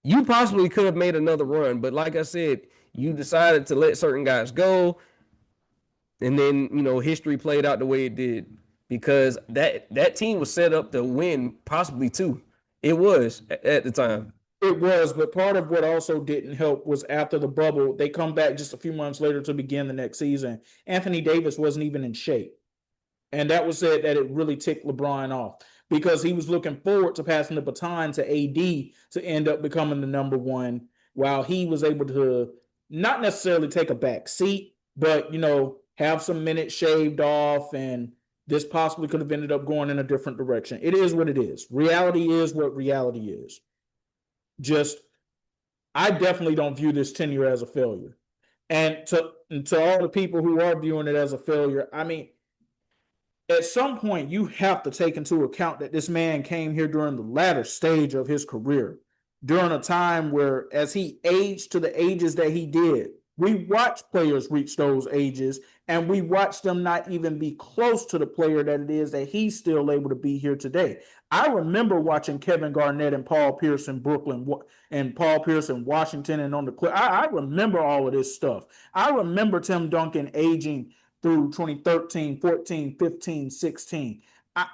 you possibly could have made another run. But like I said, you decided to let certain guys go, and then history played out the way it did because that team was set up to win, possibly two. It was at the time. It was, but part of what also didn't help was after the bubble, they come back just a few months later to begin the next season. Anthony Davis wasn't even in shape. And that was it that it really ticked LeBron off because he was looking forward to passing the baton to AD to end up becoming the number one while he was able to not necessarily take a back seat, but have some minutes shaved off, and this possibly could have ended up going in a different direction. It is what it is. Reality is what reality is. Just I definitely don't view this tenure as a failure. And to all the people who are viewing it as a failure, I mean, at some point you have to take into account that this man came here during the latter stage of his career, during a time where, as he aged to the ages that he did, we watched players reach those ages, and we watched them not even be close to the player that it is that he's still able to be here today. I remember watching Kevin Garnett and Paul Pierce in Brooklyn and Paul Pierce in Washington and on the Clippers. I remember all of this stuff. I remember Tim Duncan aging through 2013, 14, 15, 16. I,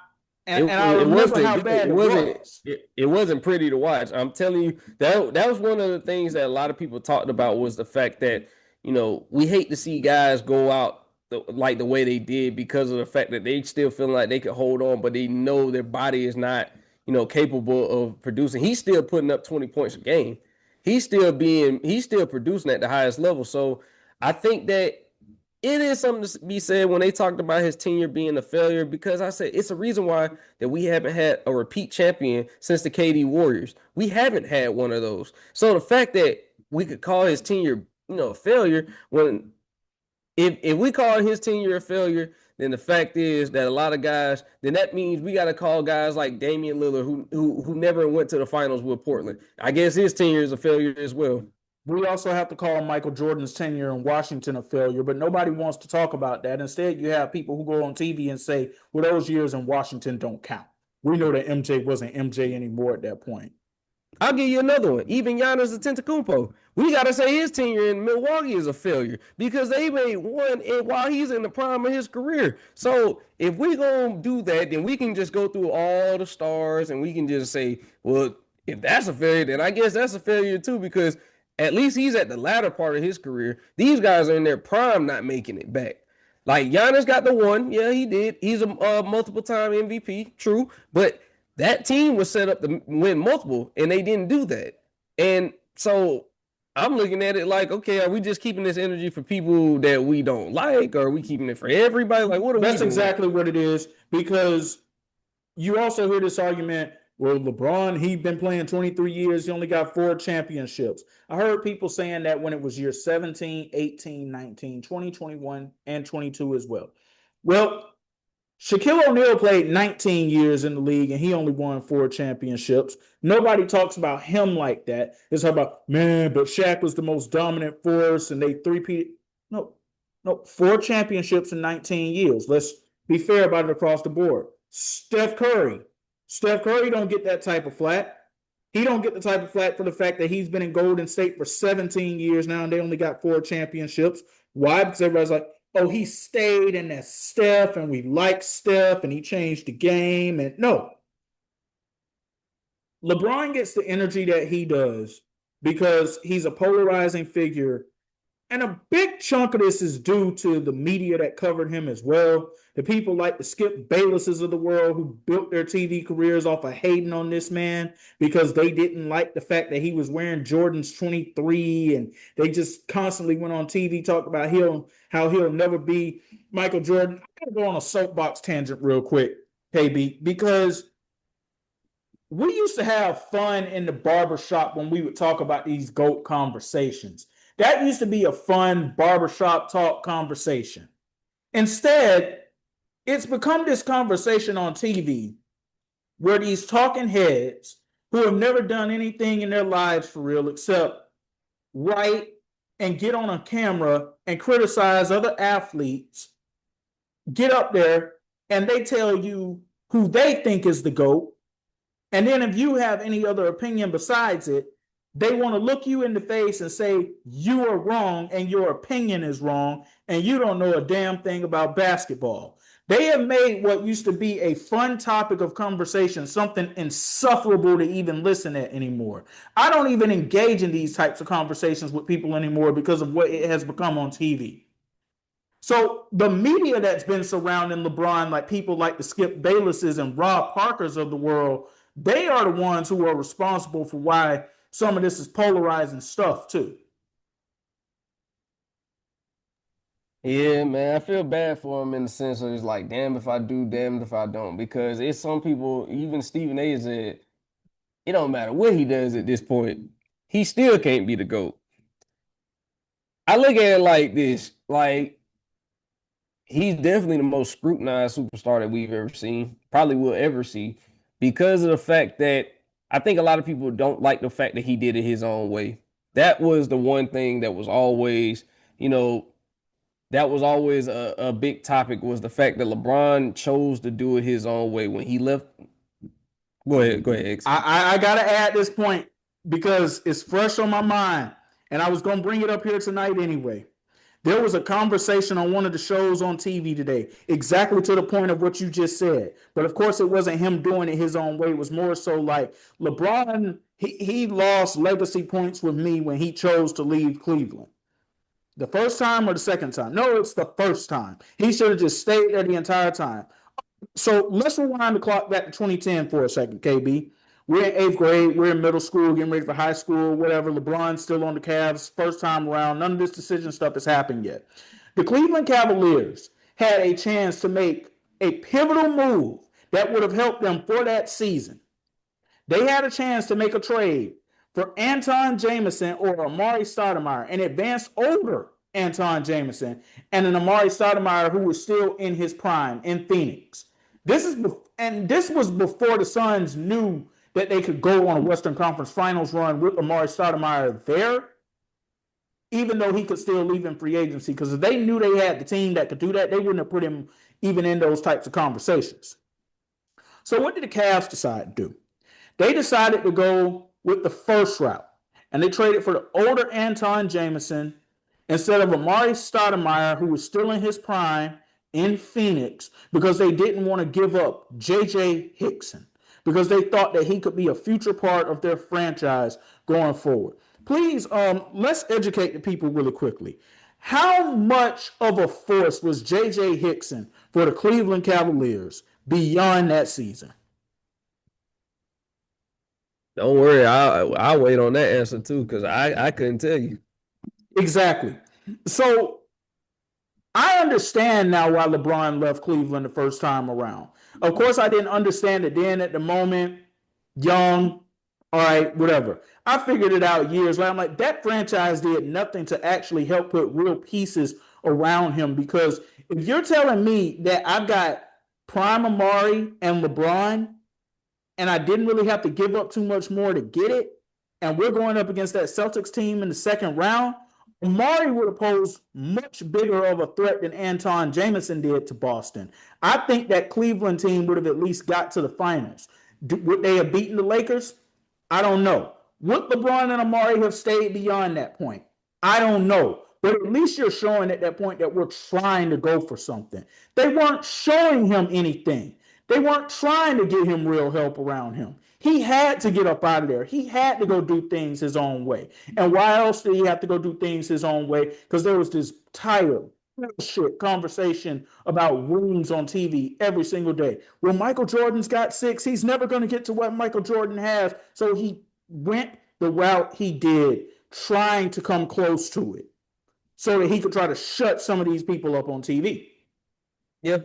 It, and I it remember wasn't how good. bad it was. It wasn't pretty to watch. I'm telling you, that was one of the things that a lot of people talked about, was the fact that we hate to see guys go out like the way they did because of the fact that they still feel like they could hold on, but they know their body is not capable of producing. He's still putting up 20 points a game. He's still producing at the highest level. So I think that it is something to be said when they talked about his tenure being a failure, because I said it's a reason why that we haven't had a repeat champion since the KD Warriors. We haven't had one of those. So the fact that we could call his tenure, a failure, when if we call his tenure a failure, then the fact is that a lot of guys, then that means we got to call guys like Damian Lillard, who never went to the finals with Portland. I guess his tenure is a failure as well. We also have to call Michael Jordan's tenure in Washington a failure, but nobody wants to talk about that. Instead, you have people who go on TV and say, well, those years in Washington don't count. We know that MJ wasn't MJ anymore at that point. I'll give you another one. Even Giannis Antetokounmpo. We gotta say his tenure in Milwaukee is a failure because they made one while he's in the prime of his career. So if we gonna do that, then we can just go through all the stars and we can just say, well, if that's a failure, then I guess that's a failure too, because at least he's at the latter part of his career. These guys are in their prime, not making it back. Like Giannis got the one, yeah, he did. He's a multiple time MVP, true, but that team was set up to win multiple, and they didn't do that. And so I'm looking at it like, okay, are we just keeping this energy for people that we don't like, or are we keeping it for everybody? Like, what are we doing? That's exactly what it is, because you also hear this argument, well, LeBron, he'd been playing 23 years. He only got 4 championships. I heard people saying that when it was year 17, 18, 19, 20, 21, and 22 as well. Well, Shaquille O'Neal played 19 years in the league and he only won 4 championships. Nobody talks about him like that. It's about, man, but Shaq was the most dominant force and they three-peated. No, 4 championships in 19 years. Let's be fair about it across the board. Steph Curry don't get that type of flack. He don't get the type of flack for the fact that he's been in Golden State for 17 years now and they only got 4 championships. Why? Because everybody's like, oh, he stayed and that's Steph and we like Steph and he changed the game. And no. LeBron gets the energy that he does because he's a polarizing figure. And a big chunk of this is due to the media that covered him as well. The people like the Skip Baylesses of the world who built their TV careers off of hating on this man because they didn't like the fact that he was wearing Jordan's 23, and they just constantly went on TV talking about how he'll never be Michael Jordan. I gotta go on a soapbox tangent real quick, KB, because we used to have fun in the barbershop when we would talk about these GOAT conversations. That used to be a fun barbershop talk conversation. Instead, it's become this conversation on TV where these talking heads who have never done anything in their lives for real except write and get on a camera and criticize other athletes, get up there and they tell you who they think is the GOAT. And then if you have any other opinion besides it, they want to look you in the face and say you are wrong and your opinion is wrong and you don't know a damn thing about basketball. They have made what used to be a fun topic of conversation something insufferable to even listen at anymore. I don't even engage in these types of conversations with people anymore because of what it has become on TV. So the media that's been surrounding LeBron, like people like the Skip Baylesses and Rob Parkers of the world, they are the ones who are responsible for why some of this is polarizing stuff too. Yeah, man, I feel bad for him in the sense of it's like, damn if I do, damn if I don't. Because it's some people, even Stephen A said, it don't matter what he does at this point, he still can't be the GOAT. I look at it like this, like he's definitely the most scrutinized superstar that we've ever seen, probably will ever see, because of the fact that I think a lot of people don't like the fact that he did it his own way. That was the one thing that was always, you know, that was always a big topic was the fact that LeBron chose to do it his own way when he left. Go ahead, X. I gotta add this point because it's fresh on my mind, and I was gonna bring it up here tonight anyway. There was a conversation on one of the shows on TV today, exactly to the point of what you just said. But of course, it wasn't him doing it his own way. It was more so like LeBron, he lost legacy points with me when he chose to leave Cleveland. The first time or the second time? No, it's the first time. He should have just stayed there the entire time. So let's rewind the clock back to 2010 for a second, KB. We're in eighth grade. We're in middle school, getting ready for high school, whatever. LeBron's still on the Cavs. First time around. None of this decision stuff has happened yet. The Cleveland Cavaliers had a chance to make a pivotal move that would have helped them for that season. They had a chance to make a trade for Anton Jameson or Amari Stoudemire, an advanced older Anton Jameson, and an Amari Stoudemire who was still in his prime in Phoenix. This was before the Suns knew that they could go on a Western Conference Finals run with Amari Stoudemire there, even though he could still leave in free agency. Because if they knew they had the team that could do that, they wouldn't have put him even in those types of conversations. So what did the Cavs decide to do? They decided to go with the first route, and they traded for the older Anton Jameson instead of Amari Stoudemire, who was still in his prime in Phoenix, because they didn't want to give up J.J. Hickson, because they thought that he could be a future part of their franchise going forward. Please, let's educate the people really quickly. How much of a force was J.J. Hickson for the Cleveland Cavaliers beyond that season? Don't worry, I'll wait on that answer too, because I couldn't tell you. Exactly. So I understand now why LeBron left Cleveland the first time around. Of course, I didn't understand it then at the moment. Young, all right, whatever. I figured it out years later. I'm like, that franchise did nothing to actually help put real pieces around him. Because if you're telling me that I've got prime Amari and LeBron, and I didn't really have to give up too much more to get it, and we're going up against that Celtics team in the second round, Amari would have posed much bigger of a threat than Anton Jameson did to Boston. I think that Cleveland team would have at least got to the finals. Would they have beaten the Lakers? I don't know. Would LeBron and Amari have stayed beyond that point? I don't know. But at least you're showing at that point that we're trying to go for something. They weren't showing him anything. They weren't trying to get him real help around him. He had to get up out of there. He had to go do things his own way. And why else did he have to go do things his own way? Because there was this tired shit conversation about rings on TV every single day. Well, Michael Jordan's got six. He's never going to get to what Michael Jordan has. So he went the route he did, trying to come close to it so that he could try to shut some of these people up on TV. Yeah,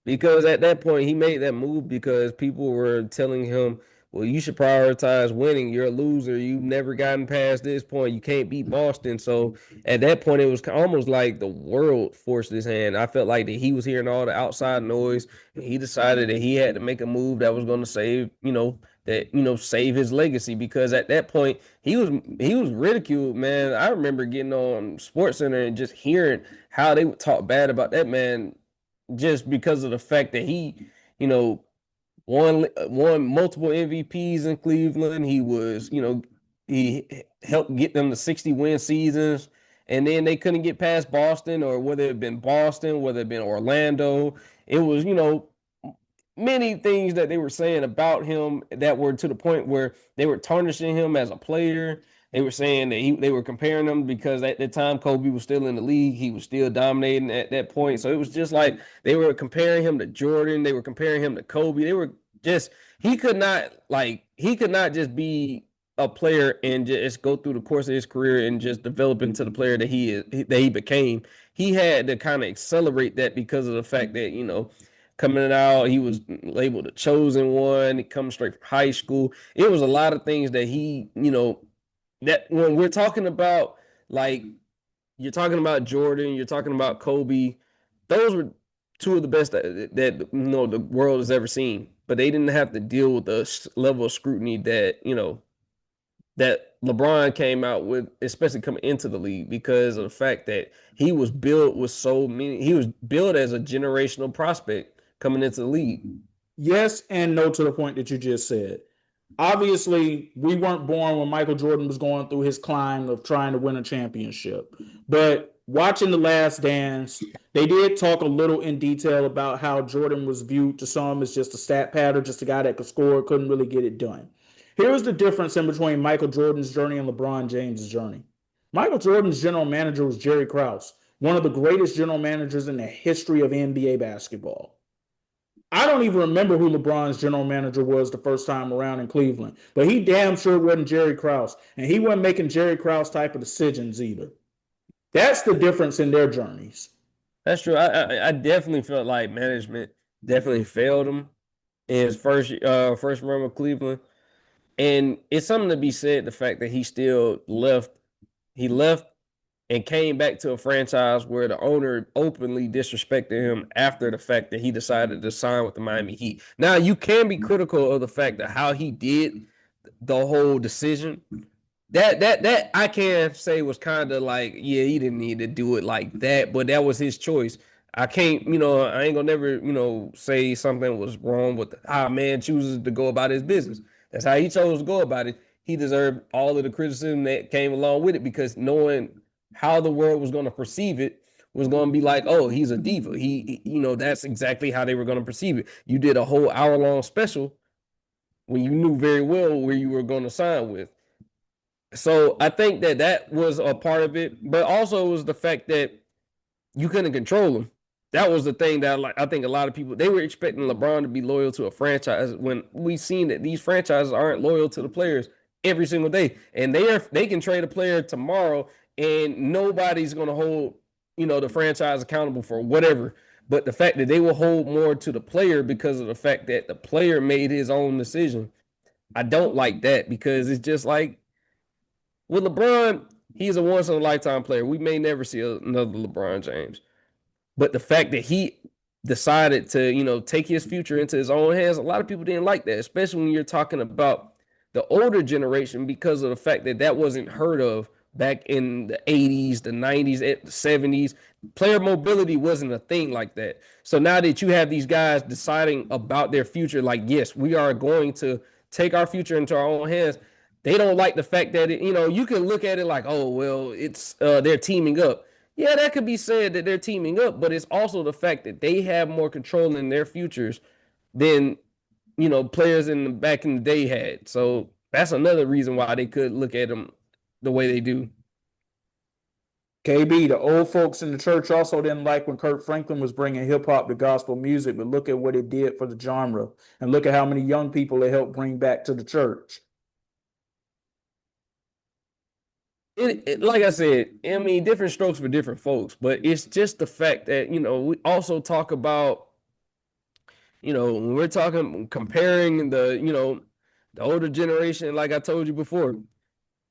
because at that point he made that move because people were telling him, "Well, you should prioritize winning. You're a loser. You've never gotten past this point. You can't beat Boston." So at that point, it was almost like the world forced his hand. I felt like that he was hearing all the outside noise, and he decided that he had to make a move that was going to save, save his legacy. Because at that point, he was ridiculed, man. I remember getting on Sports Center and just hearing how they would talk bad about that man just because of the fact that he, you know, won multiple MVPs in Cleveland. He was, he helped get them to 60 win seasons, and then they couldn't get past Boston, or whether it been Boston, whether it been Orlando. It was, many things that they were saying about him that were to the point where they were tarnishing him as a player. They were saying that they were comparing him because at the time Kobe was still in the league. He was still dominating at that point. So it was just like they were comparing him to Jordan. They were comparing him to Kobe. They were just he could not just be a player and just go through the course of his career and just develop into the player that he became. He had to kind of accelerate that because of the fact that coming out, he was labeled the chosen one. He comes straight from high school. It was a lot of things that that when we're talking about, like, you're talking about Jordan, you're talking about Kobe, those were two of the best that the world has ever seen. But they didn't have to deal with the level of scrutiny that LeBron came out with, especially coming into the league, because of the fact that he was built with so many. He was built as a generational prospect coming into the league. Yes and no to the point that you just said. Obviously, we weren't born when Michael Jordan was going through his climb of trying to win a championship. But watching The Last Dance, they did talk a little in detail about how Jordan was viewed to some as just a stat pattern, just a guy that could score, couldn't really get it done. Here's the difference in between Michael Jordan's journey and LeBron James's journey. Michael Jordan's general manager was Jerry Krause, one of the greatest general managers in the history of NBA basketball. I don't even remember who LeBron's general manager was the first time around in Cleveland, but he damn sure wasn't Jerry Krause, and he wasn't making Jerry Krause type of decisions either. That's the difference in their journeys. That's true. I definitely felt like management definitely failed him in his first run with Cleveland, and it's something to be said the fact that he still left. He left and came back to a franchise where the owner openly disrespected him after the fact that he decided to sign with the Miami Heat. Now, you can be critical of the fact that how he did the whole decision. That I can say was kind of like, yeah, he didn't need to do it like that, but that was his choice. I can't, I ain't gonna never, say something was wrong with how a man chooses to go about his business. That's how he chose to go about it. He deserved all of the criticism that came along with it, because knowing how the world was going to perceive it was going to be like, oh, he's a diva. That's exactly how they were going to perceive it. You did a whole hour-long special when you knew very well where you were going to sign with. So I think that was a part of it, but also it was the fact that you couldn't control him. That was the thing that I think a lot of people, they were expecting LeBron to be loyal to a franchise when we've seen that these franchises aren't loyal to the players every single day, and they can trade a player tomorrow and nobody's going to hold the franchise accountable for whatever. But the fact that they will hold more to the player because of the fact that the player made his own decision, I don't like that, because it's just like with LeBron, he's a once in a lifetime player. We may never see another LeBron James. But the fact that he decided to, take his future into his own hands, a lot of people didn't like that, especially when you're talking about the older generation, because of the fact that that wasn't heard of back in the 80s, the 90s, the 70s. Player mobility wasn't a thing like that. So now that you have these guys deciding about their future, like, yes, we are going to take our future into our own hands, they don't like the fact that you can look at it like, oh, well, it's they're teaming up. Yeah, that could be said that they're teaming up, but it's also the fact that they have more control in their futures than players back in the day had. So that's another reason why they could look at him the way they do. KB, the old folks in the church also didn't like when Kirk Franklin was bringing hip hop to gospel music, but look at what it did for the genre, and look at how many young people it helped bring back to the church. Like I said, I mean, different strokes for different folks, but it's just the fact that we also talk about when we're talking comparing the older generation, like I told you before,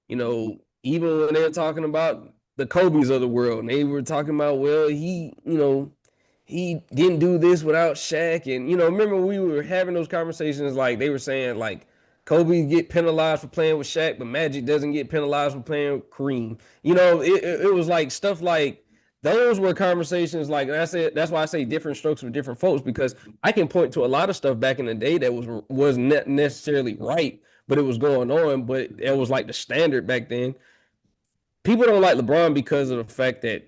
even when they're talking about the Kobe's of the world, and they were talking about, well, he didn't do this without Shaq. And, remember we were having those conversations, like they were saying, like, Kobe get penalized for playing with Shaq, but Magic doesn't get penalized for playing with Kareem. It was like stuff like those were conversations like, and I said, that's why I say different strokes for different folks, because I can point to a lot of stuff back in the day that wasn't necessarily right, but it was going on, but it was like the standard back then. People don't like LeBron because of the fact that,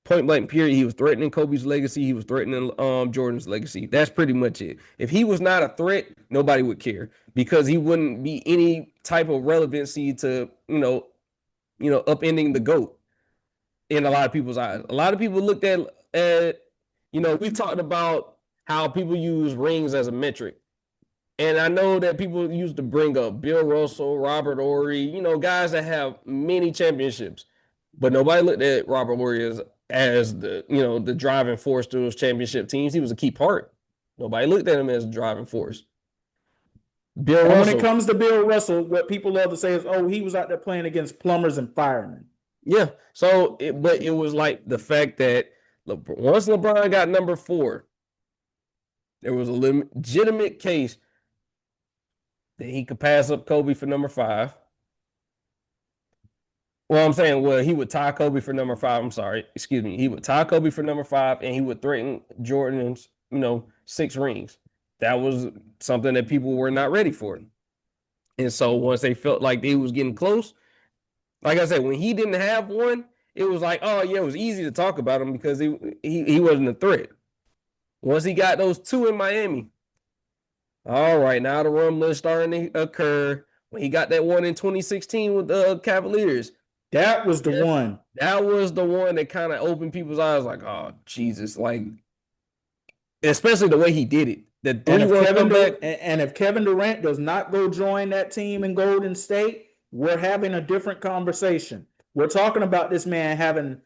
point blank period, he was threatening Kobe's legacy. He was threatening Jordan's legacy. That's pretty much it. If he was not a threat, nobody would care, because he wouldn't be any type of relevancy to, upending the GOAT in a lot of people's eyes. A lot of people looked at we talked about how people use rings as a metric. And I know that people used to bring up Bill Russell, Robert Horry, guys that have many championships, but nobody looked at Robert Horry as the driving force to those championship teams. He was a key part. Nobody looked at him as a driving force. Bill Russell. When it comes to Bill Russell, what people love to say is, "Oh, he was out there playing against plumbers and firemen." Yeah. So, but it was like the fact that once LeBron got number 4, there was a legitimate case that he could pass up Kobe for number 5. Well, I'm saying, he would tie Kobe for number 5. I'm sorry. Excuse me. He would tie Kobe for number 5, and he would threaten Jordan's, 6 rings. That was something that people were not ready for. And so once they felt like they was getting close, like I said, when he didn't have one, it was like, oh yeah, it was easy to talk about him because he wasn't a threat. Once he got those 2 in Miami, all right, now the rumbling is starting to occur. When he got that one in 2016 with the Cavaliers, that was the one. That was the one that kind of opened people's eyes, like, oh Jesus, like, especially the way he did it. And if Kevin Durant does not go join that team in Golden State, we're having a different conversation. We're talking about this man having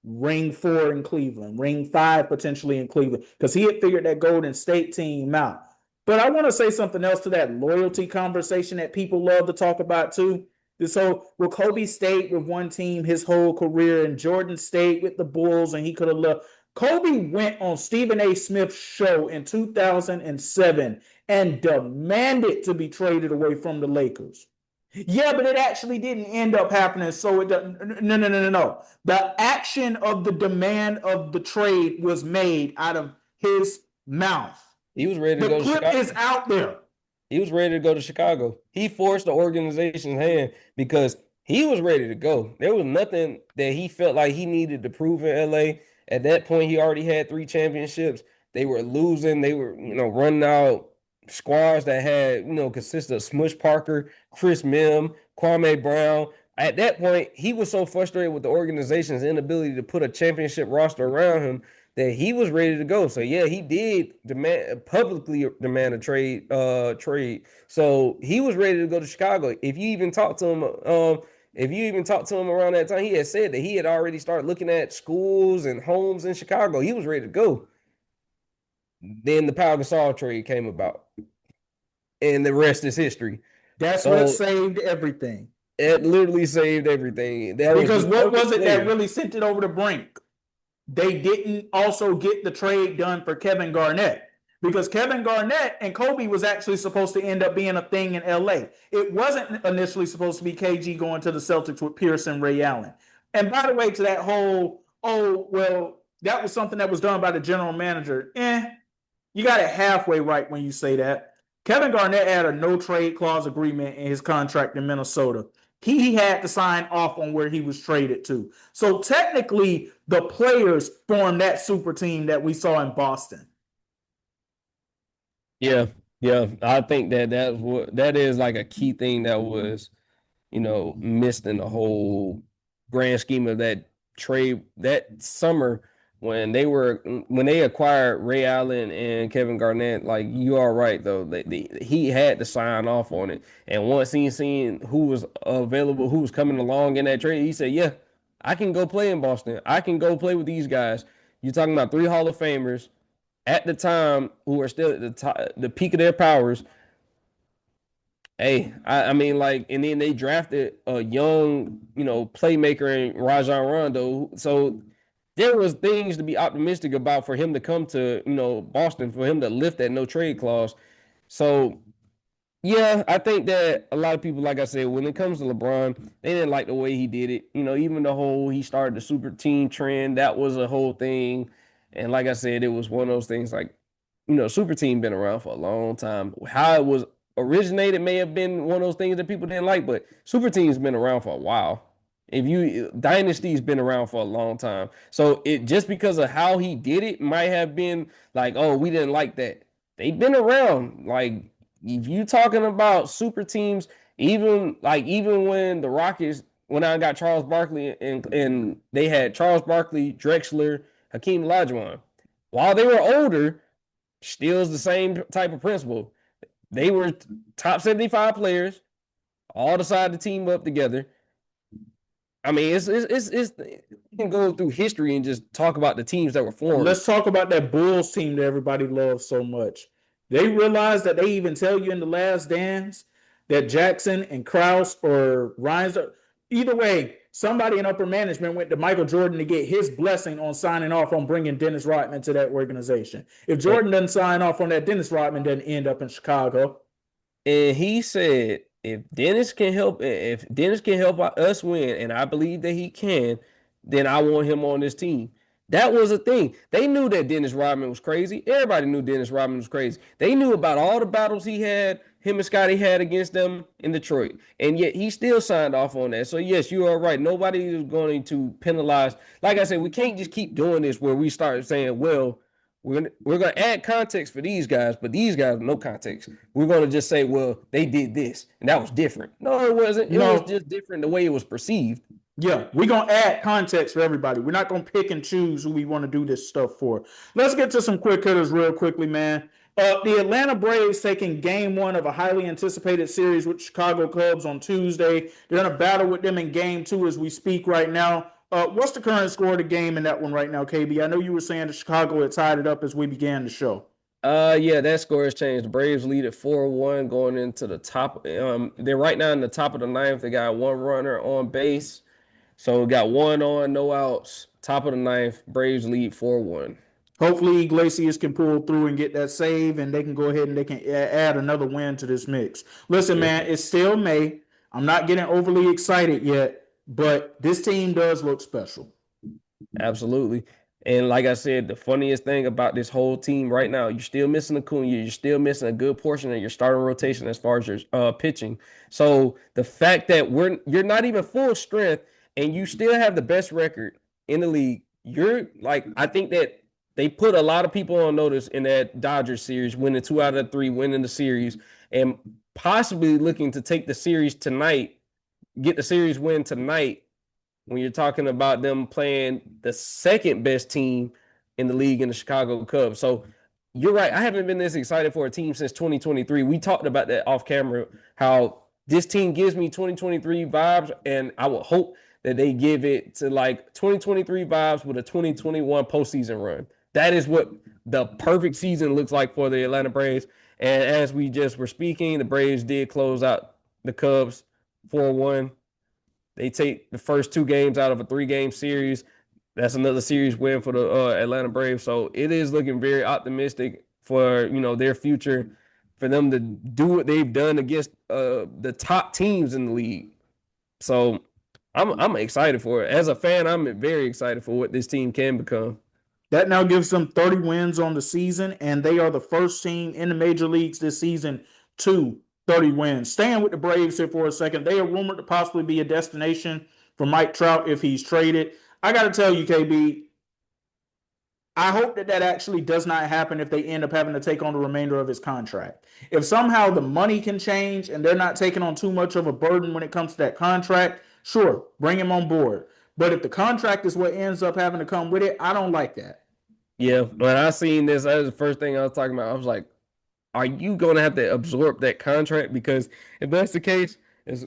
ring 4 in Cleveland, ring 5 potentially in Cleveland, because he had figured that Golden State team out. But I want to say something else to that loyalty conversation that people love to talk about too. So, well, Kobe stayed with one team his whole career, and Jordan stayed with the Bulls, and he could have left. Kobe went on Stephen A. Smith's show in 2007 and demanded to be traded away from the Lakers. Yeah, but it actually didn't end up happening. So it doesn't. No. The action of the demand of the trade was made out of his mouth. He was ready to go to Chicago. The clip is out there. He was ready to go to Chicago. He forced the organization's hand because he was ready to go. There was nothing that he felt like he needed to prove in LA. At that point, he already had 3 championships. They were losing. They were, running out squads that had, consisted of Smush Parker, Chris Mim, Kwame Brown. At that point, he was so frustrated with the organization's inability to put a championship roster around him that he was ready to go. So yeah, he did publicly demand a trade. So he was ready to go to Chicago. If you even talked to him, around that time, he had said that he had already started looking at schools and homes in Chicago. He was ready to go. Then the Pau Gasol trade came about, and the rest is history. That's what saved everything. It literally saved everything. Because what was it that really sent it over the brink? They didn't also get the trade done for Kevin Garnett, because Kevin Garnett and Kobe was actually supposed to end up being a thing in LA. It wasn't initially supposed to be KG going to the Celtics with Pierce and Ray Allen. And by the way, to that whole, that was something that was done by the general manager. You got it halfway right when you say that. Kevin Garnett had a no trade clause agreement in his contract in Minnesota. He had to sign off on where he was traded to. So technically, the players formed that super team that we saw in Boston. Yeah, yeah. I think that is like a key thing that was, missed in the whole grand scheme of that trade that summer when they acquired Ray Allen and Kevin Garnett. Like you are right though, he had to sign off on it, and once he seen who was available, who was coming along in that trade, he said, "Yeah, I can go play in Boston. I can go play with these guys." You're talking about three Hall of Famers at the time who are still at the peak of their powers. Hey, I mean, like, and then they drafted a young, playmaker in Rajon Rondo. So there was things to be optimistic about for him to come to, Boston, for him to lift that no trade clause. So yeah, I think that a lot of people, like I said, when it comes to LeBron, they didn't like the way he did it. Even the whole he started the super team trend, that was a whole thing. And like I said, it was one of those things like, super team been around for a long time. How it was originated may have been one of those things that people didn't like, but super team's been around for a while. If you Dynasty's been around for a long time. So it just because of how he did it might have been like, oh, we didn't like that. They've been around. Like if you talking about super teams, even when the Rockets when I got Charles Barkley and they had Charles Barkley, Drexler, Hakeem Olajuwon. While they were older, still is the same type of principle. They were top 75 players, all decided to team up together. I mean, it's you can go through history and just talk about the teams that were formed. Let's talk about that Bulls team that everybody loves so much. They realized that they even tell you in the last dance that Jackson and Krause or Reinsdorf, either way, somebody in upper management went to Michael Jordan to get his blessing on signing off on bringing Dennis Rodman to that organization. If Jordan doesn't sign off on that, Dennis Rodman doesn't end up in Chicago. And he said, if Dennis can help us win, and I believe that he can, then I want him on this team. That was a thing. They knew that Dennis Rodman was crazy. Everybody knew Dennis Rodman was crazy. They knew about all the battles him and Scotty had against them in Detroit. And yet he still signed off on that. So yes, you are right. Nobody is going to penalize. Like I said, we can't just keep doing this where we start saying, well, we're gonna add context for these guys, but these guys no context. We're gonna just say, well, they did this and that was different. No, it wasn't. It was just different the way it was perceived. Yeah, we're going to add context for everybody. We're not going to pick and choose who we want to do this stuff for. Let's get to some quick hitters real quickly, man. The Atlanta Braves taking game one of a highly anticipated series with Chicago Cubs on Tuesday. They're going to battle with them in game two as we speak right now. What's the current score of the game in that one right now, KB? I know you were saying that Chicago had tied it up as we began the show. Yeah, that score has changed. The Braves lead at 4-1 going into the top. They're right now in the top of the ninth. They got one runner on base. So we got one on, no outs. Top of the ninth. Braves lead 4-1. Hopefully Iglesias can pull through and get that save, and they can go ahead and they can add another win to this mix. Listen, man, it's still May. I'm not getting overly excited yet, but this team does look special. Absolutely. And like I said, the funniest thing about this whole team right now, you're still missing Acuna. You're still missing a good portion of your starting rotation as far as your pitching. So the fact that you're not even full strength and you still have the best record in the league, you're like, I think that they put a lot of people on notice in that Dodgers series, winning 2 out of 3, winning the series, and possibly looking to take the series tonight, get the series win tonight when you're talking about them playing the second best team in the league in the Chicago Cubs. So you're right. I haven't been this excited for a team since 2023. We talked about that off camera, how this team gives me 2023 vibes, and I would hope that they give it to like 2023 vibes with a 2021 postseason run. That is what the perfect season looks like for the Atlanta Braves. And as we just were speaking, the Braves did close out the Cubs 4-1. They take the first 2 games out of a 3-game series. That's another series win for the Atlanta Braves. So it is looking very optimistic for their future, for them to do what they've done against the top teams in the league. So I'm excited for it. As a fan, I'm very excited for what this team can become. That now gives them 30 wins on the season, and they are the first team in the major leagues this season to 30 wins. Staying with the Braves here for a second, they are rumored to possibly be a destination for Mike Trout if he's traded. I got to tell you, KB, I hope that actually does not happen if they end up having to take on the remainder of his contract. If somehow the money can change and they're not taking on too much of a burden when it comes to that contract, sure, bring him on board. But if the contract is what ends up having to come with it, I don't like that. Yeah, when I seen this, that was the first thing I was talking about. I was like, are you going to have to absorb that contract? Because if that's the case, as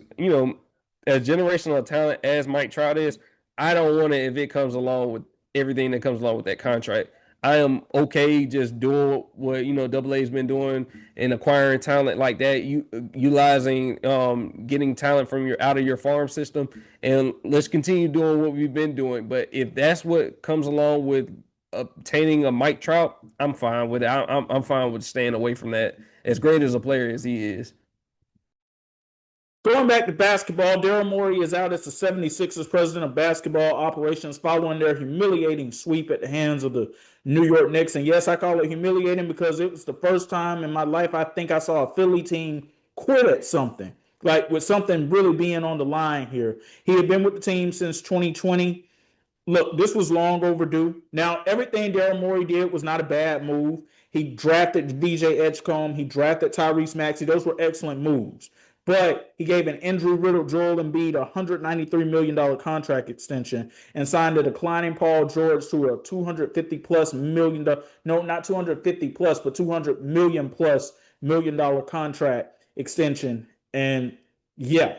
as generational talent as Mike Trout is, I don't want it if it comes along with everything that comes along with that contract. I am okay just doing what Double A's been doing and acquiring talent like that, utilizing getting talent from your out of your farm system, and let's continue doing what we've been doing. But if that's what comes along with obtaining a Mike Trout, I'm fine with it. I'm fine with staying away from that. As great as a player as he is. Going back to basketball, Daryl More is out as the 76ers president of basketball operations following their humiliating sweep at the hands of the New York Knicks. And yes, I call it humiliating because it was the first time in my life I think I saw a Philly team quit at something, like with something really being on the line here. He had been with the team since 2020. Look, this was long overdue. Now, everything Daryl Morey did was not a bad move. He drafted VJ Edgecombe. He drafted Tyrese Maxey. Those were excellent moves. But he gave an injury-riddled Joel Embiid a $193 million contract extension and signed a declining Paul George to a $250+ million, no, not 250 plus, but $200 million+ contract extension. And yeah,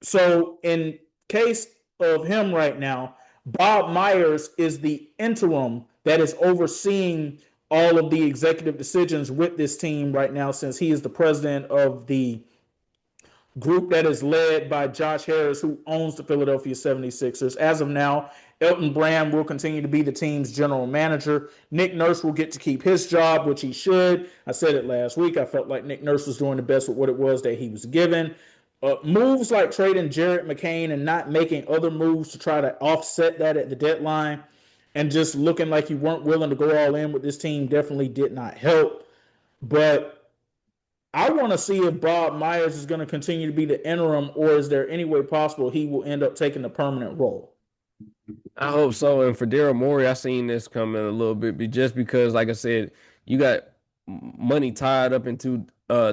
so in case of him right now, Bob Myers is the interim that is overseeing all of the executive decisions with this team right now, since he is the president of the group that is led by Josh Harris, who owns the Philadelphia 76ers. As of now, Elton Brand will continue to be the team's general manager. Nick Nurse will get to keep his job, which he should. I said it last week. I felt like Nick Nurse was doing the best with what it was that he was given. Moves like trading Jared McCain and not making other moves to try to offset that at the deadline and just looking like you weren't willing to go all in with this team definitely did not help. But I want to see if Bob Myers is going to continue to be the interim, or is there any way possible he will end up taking a permanent role? I hope so. And for Daryl Morey, I seen this coming a little bit, but just because, like I said, you got money tied up into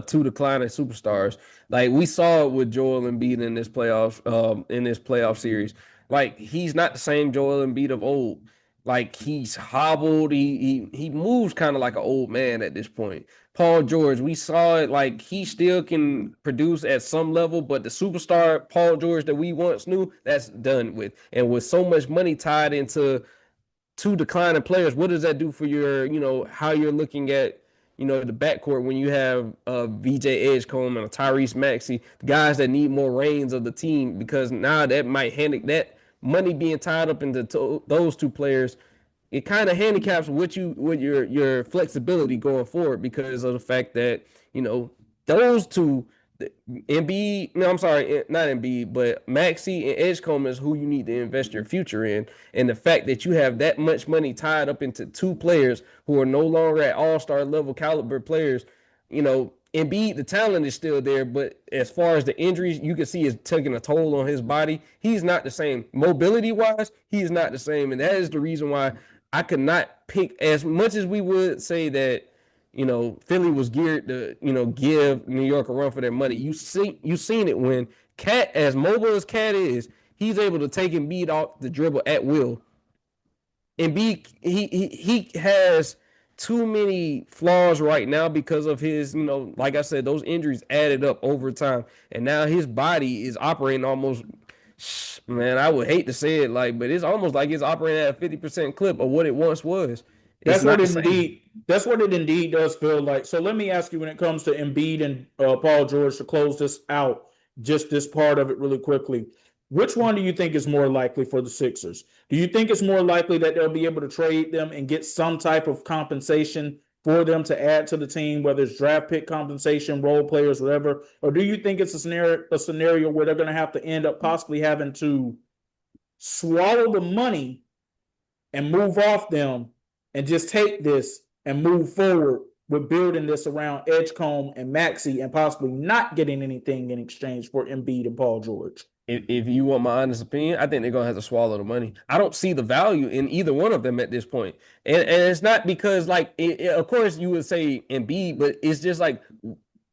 two declining superstars. Like we saw it with Joel Embiid in this playoff series. Like he's not the same Joel Embiid of old. Like he's hobbled. He moves kind of like an old man at this point. Paul George, we saw it. Like he still can produce at some level, but the superstar Paul George that we once knew, that's done with. And with so much money tied into two declining players, what does that do for your, how you're looking at, the backcourt when you have VJ Edgecombe and a Tyrese Maxey, guys that need more reins of the team, because now that might that money being tied up into those two players, it kind of handicaps with your flexibility going forward, because of the fact that those two, Embiid, no, I'm sorry, not Embiid, but Maxey and Edgecombe is who you need to invest your future in. And the fact that you have that much money tied up into two players who are no longer at all-star level caliber players, Embiid, the talent is still there, but as far as the injuries, you can see it's taking a toll on his body. He's not the same. Mobility-wise, he's not the same. And that is the reason why I could not pick, as much as we would say that, Philly was geared to, give New York a run for their money. You seen it when Cat, as mobile as Cat is, he's able to take Embiid off the dribble at will. Embiid, he has too many flaws right now because of his, like I said, those injuries added up over time, and now his body is operating almost. Man, I would hate to say it, but it's almost like it's operating at a 50% clip of what it once was. That's what it indeed does feel like. So let me ask you, when it comes to Embiid and Paul George, to close this out, just this part of it really quickly, which one do you think is more likely for the Sixers? Do you think it's more likely that they'll be able to trade them and get some type of compensation for them to add to the team, whether it's draft pick compensation, role players, whatever? Or do you think it's a scenario where they're going to have to end up possibly having to swallow the money and move off them and just take this and move forward with building this around Edgecombe and Maxey and possibly not getting anything in exchange for Embiid and Paul George? if you want my honest opinion, I think they're gonna have to swallow the money. I don't see the value in either one of them at this point, and it's not because like of course you would say Embiid, but it's just like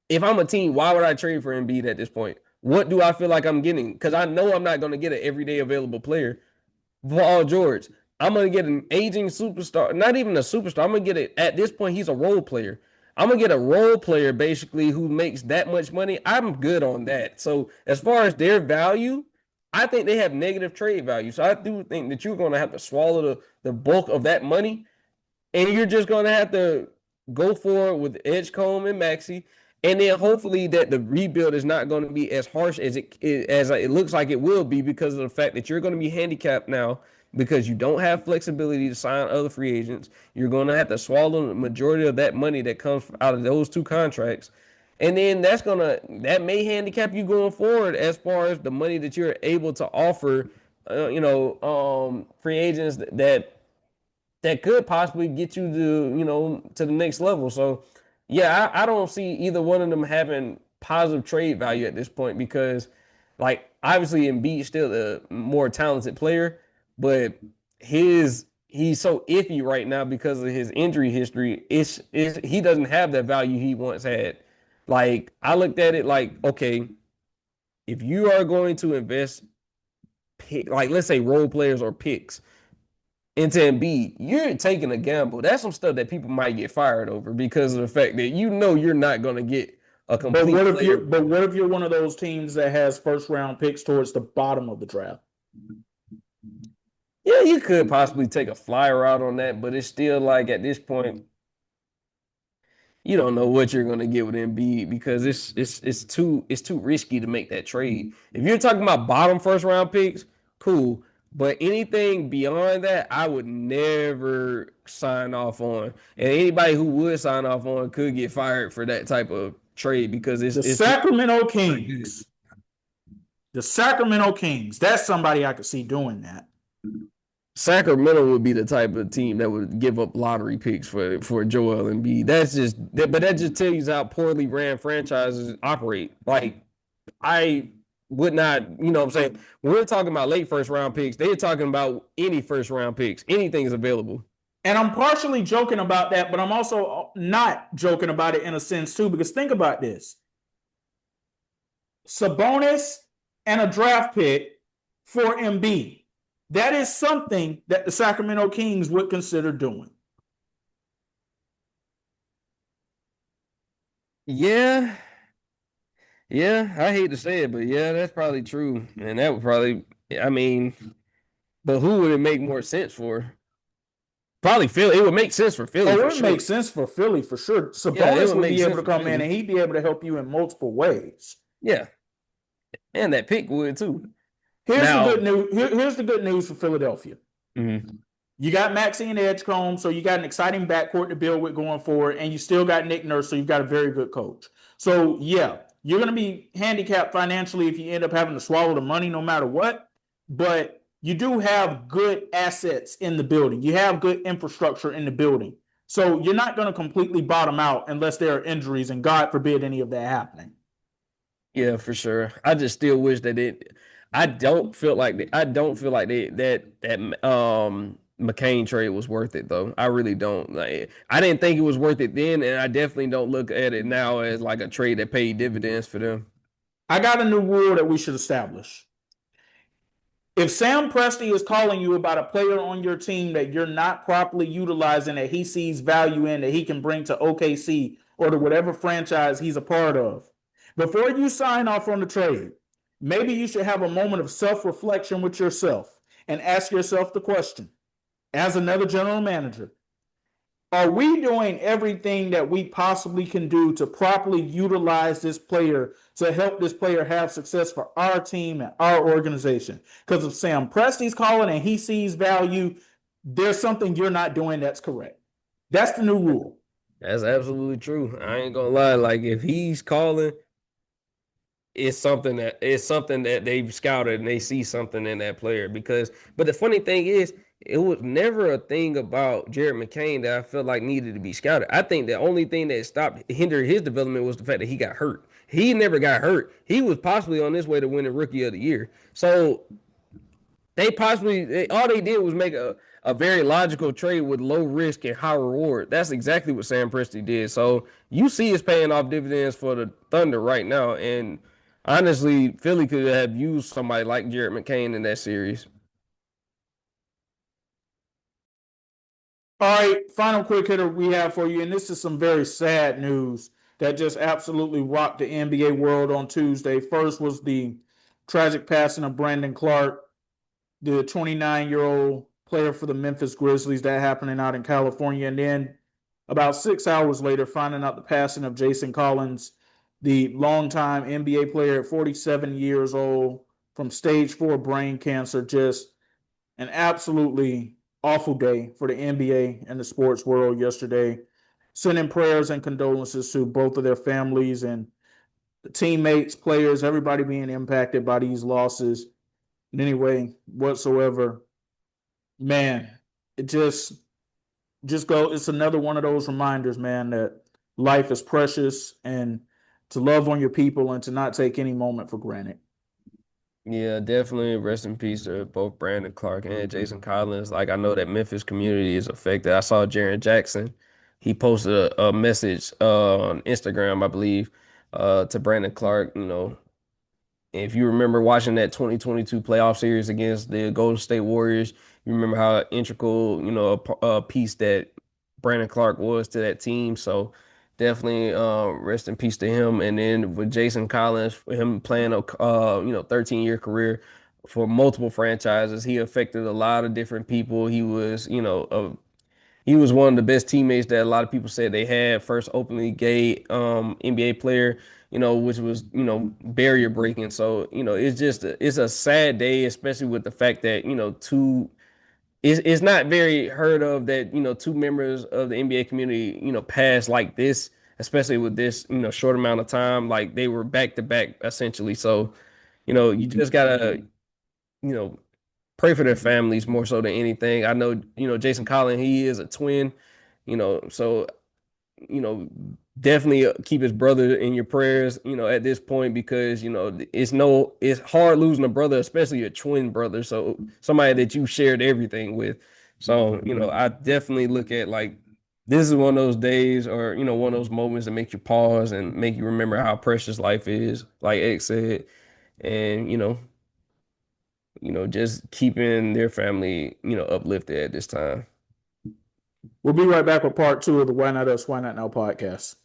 if I'm a team, why would I trade for Embiid at this point? What do I feel like I'm getting? Because I know I'm not gonna get an everyday available player. Paul George, I'm gonna get an aging superstar, not even a superstar. I'm gonna get it at this point. He's a role player. I'm gonna get a role player basically who makes that much money. I'm good on that. So as far as their value, I think they have negative trade value. So I do think that you're gonna have to swallow the bulk of that money, and you're just gonna have to go forward with Edgecombe and Maxey, and then hopefully that the rebuild is not going to be as harsh as it looks like it will be because of the fact that you're going to be handicapped now because you don't have flexibility to sign other free agents. You're going to have to swallow the majority of that money that comes out of those two contracts. And then that may handicap you going forward as far as the money that you're able to offer, free agents that could possibly get you to the next level. So yeah, I don't see either one of them having positive trade value at this point because like obviously Embiid's still a more talented player, but he's so iffy right now because of his injury history. It's he doesn't have that value he once had. Like I looked at it like, okay, if you are going to invest like let's say role players or picks into Embiid, you're taking a gamble. That's some stuff that people might get fired over because of the fact that you're not going to get a But complete player. what if you're one of those teams that has first round picks towards the bottom of the draft? Yeah, you could possibly take a flyer out on that, but it's still like at this point, you don't know what you're going to get with Embiid because it's too risky to make that trade. If you're talking about bottom first round picks, cool. But anything beyond that, I would never sign off on. And anybody who would sign off on could get fired for that type of trade because The it's Sacramento Kings. The Sacramento Kings. That's somebody I could see doing that. Sacramento would be the type of team that would give up lottery picks for Joel Embiid. But that just tells you how poorly ran franchises operate. Like I would not, you know what I'm saying? When we're talking about late first round picks, they're talking about any first round picks. Anything is available. And I'm partially joking about that, but I'm also not joking about it in a sense too, because think about this. Sabonis and a draft pick for Embiid. That is something that the Sacramento Kings would consider doing. Yeah. Yeah, I hate to say it, but yeah, that's probably true. And that would probably, I mean, but who would it make more sense for? Probably Philly. It would make sense for Philly Oh, for it would sure. make sense for Philly for sure. Yeah, it Sabonis would would make be able sense to for come in Philly. and he'd be able to help you in multiple ways. Yeah, and that pick would too. Here's the Now, good news. Here's the good news for Philadelphia. mhm. You got Maxey and Edgecombe, so you got an exciting backcourt to build with going forward, and you still got Nick Nurse, so you've got a very good coach. So yeah, you're going to be handicapped financially if you end up having to swallow the money no matter what, but you do have good assets in the building. You have good infrastructure in the building. So you're not going to completely bottom out unless there are injuries, and God forbid any of that happening. Yeah, for sure. I just still wish that it. I don't feel like that McCain trade was worth it though. I really don't. Like I didn't think it was worth it then, and I definitely don't look at it now as like a trade that paid dividends for them. I got a new rule that we should establish. If Sam Presti is calling you about a player on your team that you're not properly utilizing, that he sees value in, that he can bring to OKC or to whatever franchise he's a part of, before you sign off on the trade, maybe you should have a moment of self-reflection with yourself and ask yourself the question, as another general manager, are we doing everything that we possibly can do to properly utilize this player to help this player have success for our team and our organization? Because if Sam Presti's calling and he sees value, there's something you're not doing that's correct. That's the new rule. That's absolutely true. I ain't gonna lie. Like if he's calling, it's something that they've scouted and they see something in that player. But the funny thing is, it was never a thing about Jared McCain that I felt like needed to be scouted. I think the only thing that hindered his development was the fact that he got hurt. He never got hurt. He was possibly on his way to winning Rookie of the Year. So all they did was make a very logical trade with low risk and high reward. That's exactly what Sam Presti did. So you see it's paying off dividends for the Thunder right now. And honestly, Philly could have used somebody like Jared McCain in that series. All right, final quick hitter we have for you, and this is some very sad news that just absolutely rocked the NBA world on Tuesday. First was the tragic passing of Brandon Clark, the 29-year-old player for the Memphis Grizzlies. That happening out in California. And then about 6 hours later, finding out the passing of Jason Collins, the longtime NBA player at 47 years old from stage 4 brain cancer. Just an absolutely awful day for the NBA and the sports world yesterday. Sending prayers and condolences to both of their families and the teammates, players, everybody being impacted by these losses in any way whatsoever. Man, it just go. It's another one of those reminders, man, that life is precious and to love on your people and to not take any moment for granted. Yeah, definitely rest in peace to both Brandon Clark and Jason Collins. Like I know that Memphis community is affected. I saw Jaren Jackson. He posted a message on Instagram, I believe, to Brandon Clark, if you remember watching that 2022 playoff series against the Golden State Warriors, you remember how integral, a piece that Brandon Clark was to that team. So definitely rest in peace to him. And then with Jason Collins, for him playing a 13-year career for multiple franchises, he affected a lot of different people. He was one of the best teammates that a lot of people said they had. First openly gay NBA player, which was barrier breaking. So it's a sad day, especially with the fact that two. It's not very heard of that two members of the NBA community passed like this, especially with this short amount of time. Like they were back to back essentially. So you just gotta you know pray for their families more so than anything. I know, Jason Collins, he is a twin, so, you know, definitely keep his brother in your prayers, at this point, because, it's hard losing a brother, especially a twin brother. So somebody that you shared everything with. So, I definitely look at like, this is one of those days or, one of those moments that make you pause and make you remember how precious life is, like X said. And, just keeping their family, uplifted at this time. We'll be right back with part 2 of the Why Not Us, Why Not Now podcast.